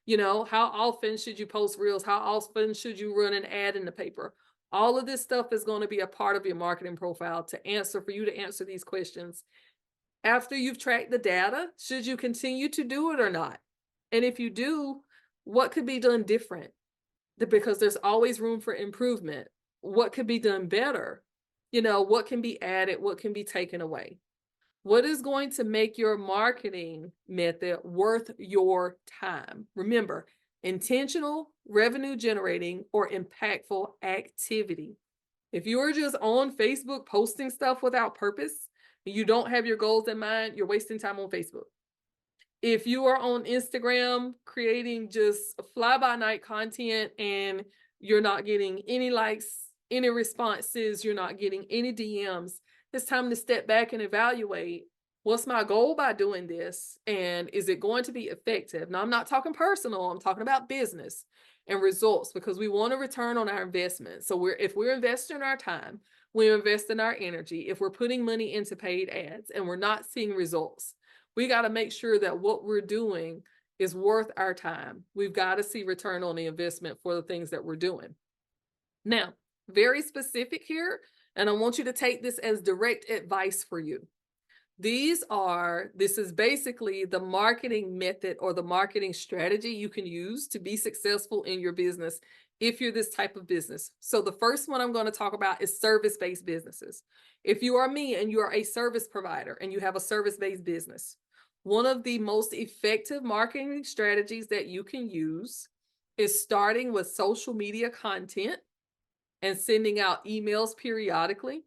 How often should you post reels? How often should you run an ad in the paper? All of this stuff is going to be a part of your marketing profile for you to answer these questions. After you've tracked the data, should you continue to do it or not? And if you do, what could be done different? Because there's always room for improvement. What could be done better? What can be added? What can be taken away? What is going to make your marketing method worth your time? Remember, intentional, revenue generating, or impactful activity. If you're just on Facebook posting stuff without purpose, and you don't have your goals in mind, you're wasting time on Facebook. If you are on Instagram creating just fly-by-night content and you're not getting any likes, any responses, you're not getting any DMs, it's time to step back and evaluate What's my goal by doing this? And is it going to be effective? Now, I'm not talking personal, I'm talking about business and results because we want a return on our investment. So if we're investing our time, we're investing our energy, if we're putting money into paid ads and we're not seeing results, we got to make sure that what we're doing is worth our time. We've got to see return on the investment for the things that we're doing. Now, very specific here, and I want you to take this as direct advice for you. This is basically the marketing method or the marketing strategy you can use to be successful in your business if you're this type of business. So the first one I'm going to talk about is service-based businesses. If you are me and you are a service provider and you have a service-based business, one of the most effective marketing strategies that you can use is starting with social media content and sending out emails periodically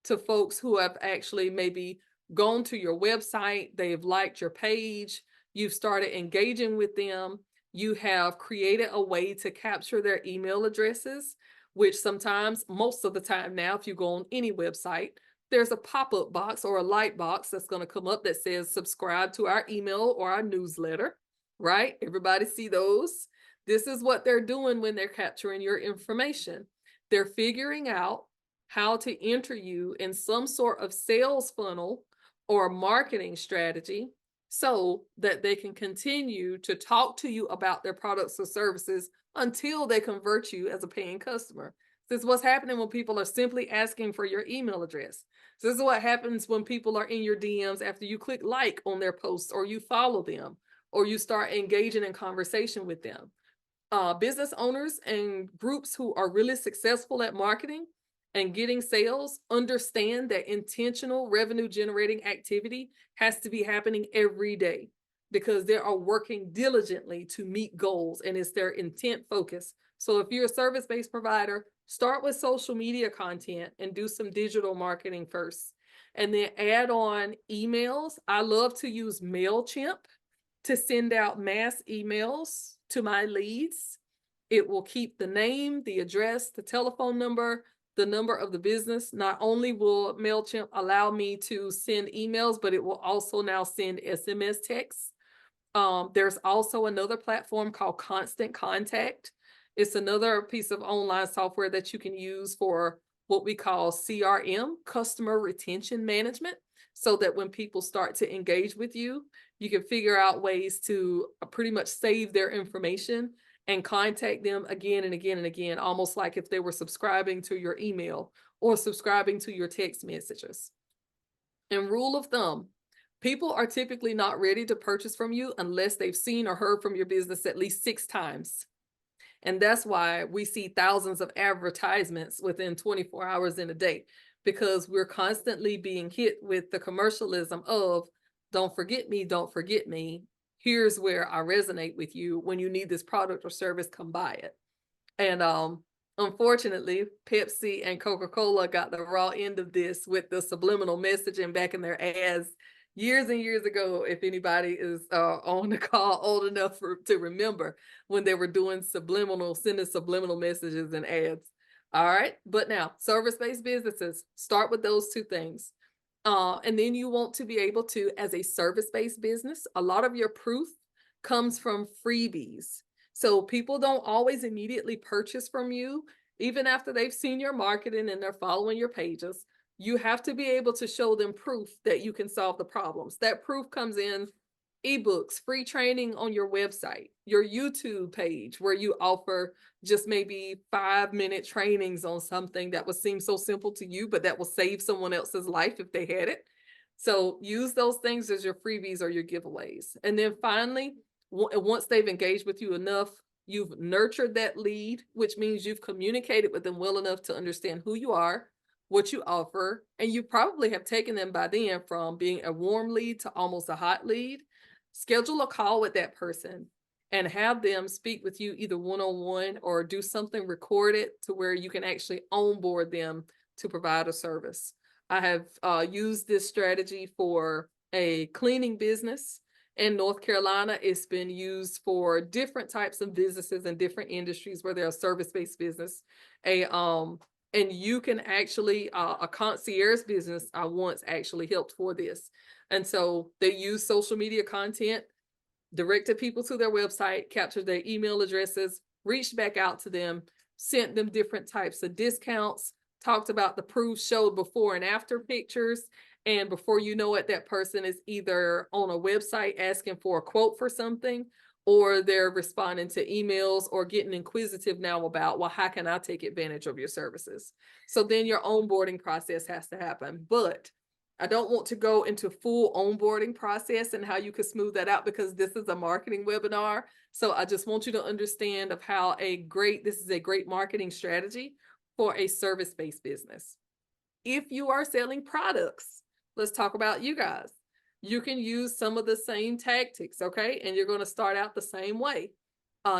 to folks who have actually maybe gone to your website, they've liked your page, you've started engaging with them, you have created a way to capture their email addresses, which sometimes, most of the time now, if you go on any website, there's a pop-up box or a light box that's going to come up that says subscribe to our email or our newsletter, right? Everybody see those? This is what they're doing when they're capturing your information. They're figuring out how to enter you in some sort of sales funnel or marketing strategy so that they can continue to talk to you about their products or services until they convert you as a paying customer. This is what's happening when people are simply asking for your email address. This is what happens when people are in your DMs after you click like on their posts or you follow them or you start engaging in conversation with them. Business owners and groups who are really successful at marketing and getting sales understand that intentional revenue generating activity has to be happening every day because they are working diligently to meet goals and it's their intent focus. So if you're a service-based provider, start with social media content and do some digital marketing first. And then add on emails. I love to use MailChimp to send out mass emails to my leads. It will keep the name, the address, the telephone number, the number of the business. Not only will MailChimp allow me to send emails, but it will also now send SMS texts. There's also another platform called Constant Contact. It's another piece of online software that you can use for what we call CRM, customer retention management, so that when people start to engage with you, you can figure out ways to pretty much save their information and contact them again and again and again, almost like if they were subscribing to your email or subscribing to your text messages. And rule of thumb, people are typically not ready to purchase from you unless they've seen or heard from your business at least 6 times. And that's why we see thousands of advertisements within 24 hours in a day, because we're constantly being hit with the commercialism of don't forget me, don't forget me. Here's where I resonate with you. When you need this product or service, come buy it. And unfortunately, Pepsi and Coca-Cola got the raw end of this with the subliminal messaging back in their ads years and years ago. If anybody is on the call old enough to remember when they were doing sending subliminal messages and ads. All right. But now, service-based businesses, start with those 2 things. And then you want to be able to, as a service-based business, a lot of your proof comes from freebies. So people don't always immediately purchase from you, even after they've seen your marketing and they're following your pages. You have to be able to show them proof that you can solve the problems. That proof comes in ebooks, free training on your website, your YouTube page, where you offer just maybe 5-minute trainings on something that would seem so simple to you, but that will save someone else's life if they had it. So use those things as your freebies or your giveaways. And then finally, once they've engaged with you enough, you've nurtured that lead, which means you've communicated with them well enough to understand who you are, what you offer, and you probably have taken them by then from being a warm lead to almost a hot lead. Schedule a call with that person and have them speak with you either one-on-one or do something recorded to where you can actually onboard them to provide a service. I have used this strategy for a cleaning business in North Carolina. It's been used for different types of businesses and different industries where they're a service-based business. And you can actually, a concierge business I once actually helped for this. And so they use social media content, directed people to their website, captured their email addresses, reached back out to them, sent them different types of discounts, talked about the proof, showed before and after pictures. And before you know it, that person is either on a website asking for a quote for something, or they're responding to emails or getting inquisitive now about, well, how can I take advantage of your services? So then your onboarding process has to happen. But I don't want to go into full onboarding process and how you can smooth that out, because this is a marketing webinar. So I just want you to understand of how this is a great marketing strategy for a service-based business. If you are selling products, let's talk about you guys. You can use some of the same tactics, okay? And you're going to start out the same way.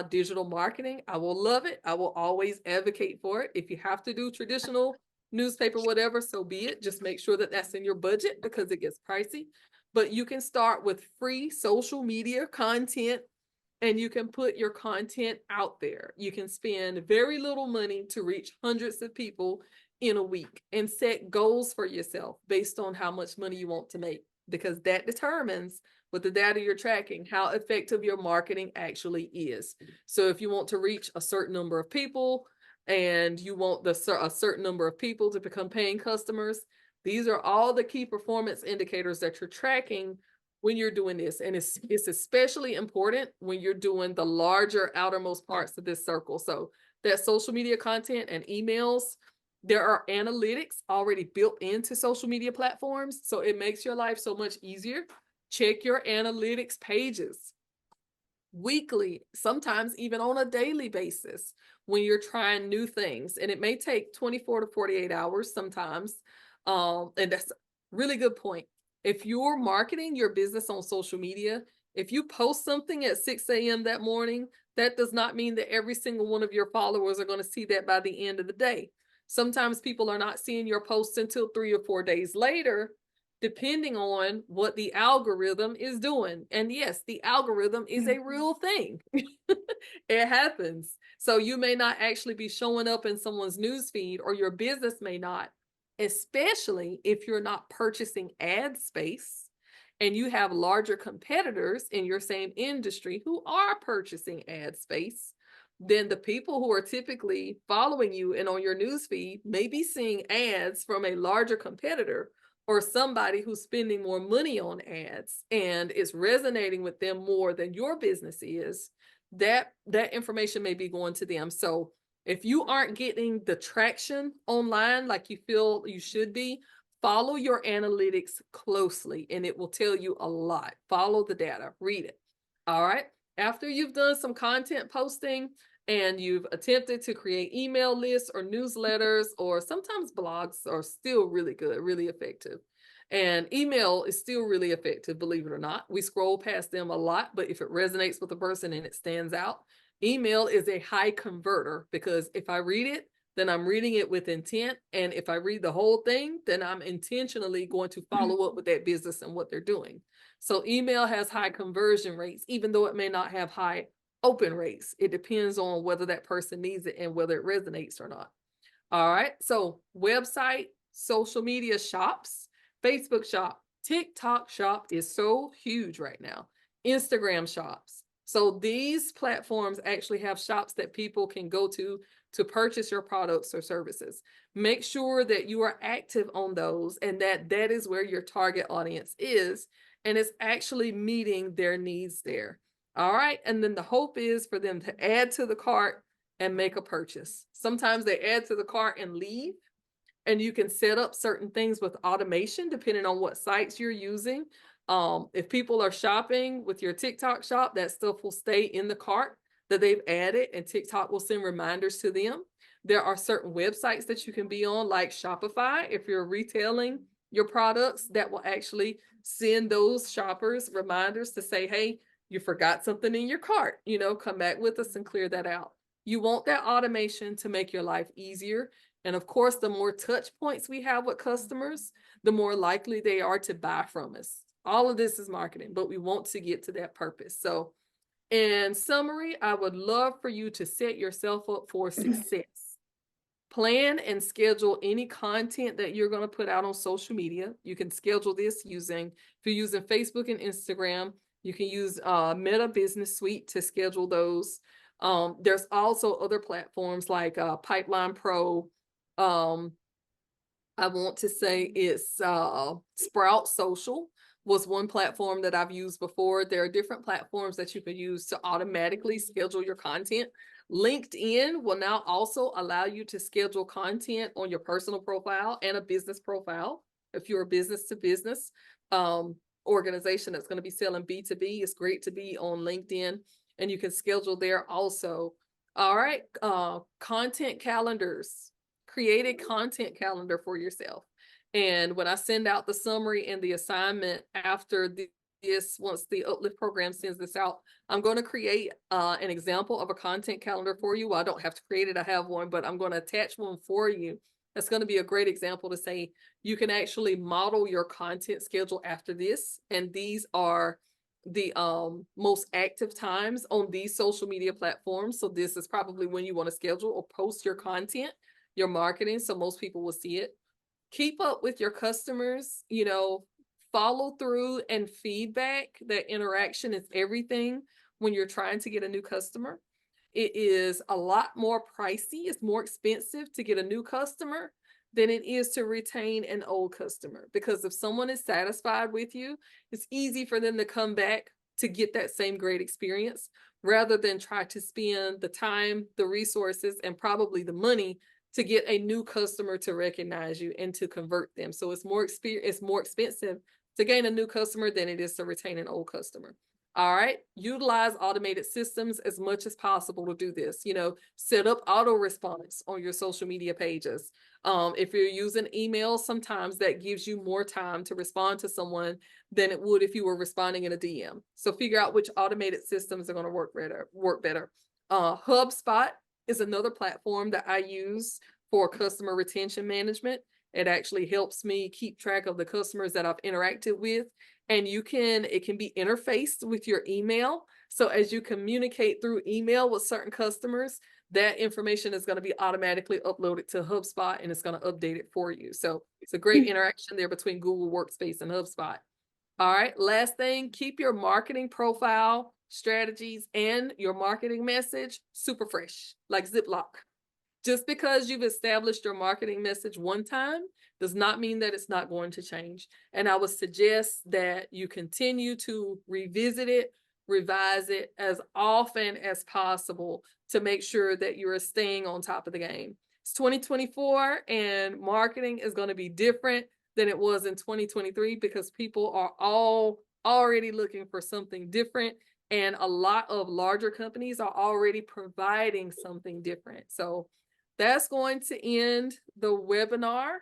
Digital marketing, I will love it. I will always advocate for it. If you have to do traditional newspaper, whatever, so be it. Just make sure that that's in your budget, because it gets pricey. But you can start with free social media content, and you can put your content out there. You can spend very little money to reach hundreds of people in a week, and set goals for yourself based on how much money you want to make, because that determines, with the data you're tracking, how effective your marketing actually is. So if you want to reach a certain number of people, and you want a certain number of people to become paying customers, these are all the key performance indicators that you're tracking when you're doing this. And it's especially important when you're doing the larger outermost parts of this circle. So that social media content and emails, there are analytics already built into social media platforms, so it makes your life so much easier. Check your analytics pages weekly, sometimes even on a daily basis, when you're trying new things. And it may take 24 to 48 hours sometimes. And that's a really good point. If you're marketing your business on social media, if you post something at 6 a.m. that morning, that does not mean that every single one of your followers are going to see that by the end of the day. Sometimes people are not seeing your posts until 3 or 4 days later, depending on what the algorithm is doing. And yes, the algorithm is a real thing. It happens. So you may not actually be showing up in someone's newsfeed, or your business may not, especially if you're not purchasing ad space and you have larger competitors in your same industry who are purchasing ad space. Then the people who are typically following you and on your newsfeed may be seeing ads from a larger competitor, or somebody who's spending more money on ads, and it's resonating with them more than your business is. That information may be going to them. So if you aren't getting the traction online like you feel you should be, follow your analytics closely, and it will tell you a lot. Follow the data, read it. All right. After you've done some content posting and you've attempted to create email lists or newsletters, or sometimes blogs are still really good, really effective. And email is still really effective, believe it or not. We scroll past them a lot, but if it resonates with a person and it stands out, email is a high converter, because if I read it, then I'm reading it with intent. And if I read the whole thing, then I'm intentionally going to follow up with that business and what they're doing. So email has high conversion rates, even though it may not have high open rates. It depends on whether that person needs it and whether it resonates or not. All right. So website, social media shops, Facebook shop, TikTok shop is so huge right now. Instagram shops. So these platforms actually have shops that people can go to purchase your products or services. Make sure that you are active on those, and that is where your target audience is, and it's actually meeting their needs there. All right. And then the hope is for them to add to the cart and make a purchase. Sometimes they add to the cart and leave, and you can set up certain things with automation depending on what sites you're using. If people are shopping with your TikTok shop, that stuff will stay in the cart that they've added, and TikTok will send reminders to them. There are certain websites that you can be on, like Shopify, if you're retailing your products, that will actually send those shoppers reminders to say, hey, you forgot something in your cart, come back with us and clear that out. You want that automation to make your life easier. And of course, the more touch points we have with customers, the more likely they are to buy from us. All of this is marketing, but we want to get to that purpose. So in summary, I would love for you to set yourself up for success. Plan and schedule any content that you're going to put out on social media. You can schedule this if you're using Facebook and Instagram, you can use Meta Business Suite to schedule those. There's also other platforms like Pipeline Pro. Um, I want to say it's Sprout Social was one platform that I've used before. There are different platforms that you can use to automatically schedule your content. LinkedIn will now also allow you to schedule content on your personal profile and a business profile. If you're a business to business organization that's going to be selling B2B, it's great to be on LinkedIn, and you can schedule there also. All right, content calendars. Create a content calendar for yourself. And when I send out the summary and the assignment after this, once the Uplift program sends this out, I'm going to create an example of a content calendar for you. Well, I don't have to create it, I have one, but I'm going to attach one for you. That's going to be a great example to say you can actually model your content schedule after this. And these are the most active times on these social media platforms. So this is probably when you want to schedule or post your content, your marketing, so most people will see it. Keep up with your customers, follow through and feedback. That interaction is everything when you're trying to get a new customer. It is a lot more pricey, it's more expensive to get a new customer than it is to retain an old customer, because if someone is satisfied with you, it's easy for them to come back to get that same great experience rather than try to spend the time, the resources, and probably the money to get a new customer to recognize you and to convert them. So it's more expensive to gain a new customer than it is to retain an old customer. All right, utilize automated systems as much as possible to do this. Set up auto response on your social media pages. If you're using email, sometimes that gives you more time to respond to someone than it would if you were responding in a DM. So figure out which automated systems are going to work better. HubSpot is another platform that I use for customer retention management. It actually helps me keep track of the customers that I've interacted with. And it can be interfaced with your email. So as you communicate through email with certain customers, that information is going to be automatically uploaded to HubSpot and it's going to update it for you. So it's a great interaction there between Google Workspace and HubSpot. All right, last thing, keep your marketing profile, strategies, and your marketing message super fresh, like Ziploc. Just because you've established your marketing message one time does not mean that it's not going to change. And I would suggest that you continue to revisit it, revise it as often as possible to make sure that you're staying on top of the game. It's 2024 and marketing is going to be different than it was in 2023 because people are all already looking for something different. And a lot of larger companies are already providing something different. So that's going to end the webinar.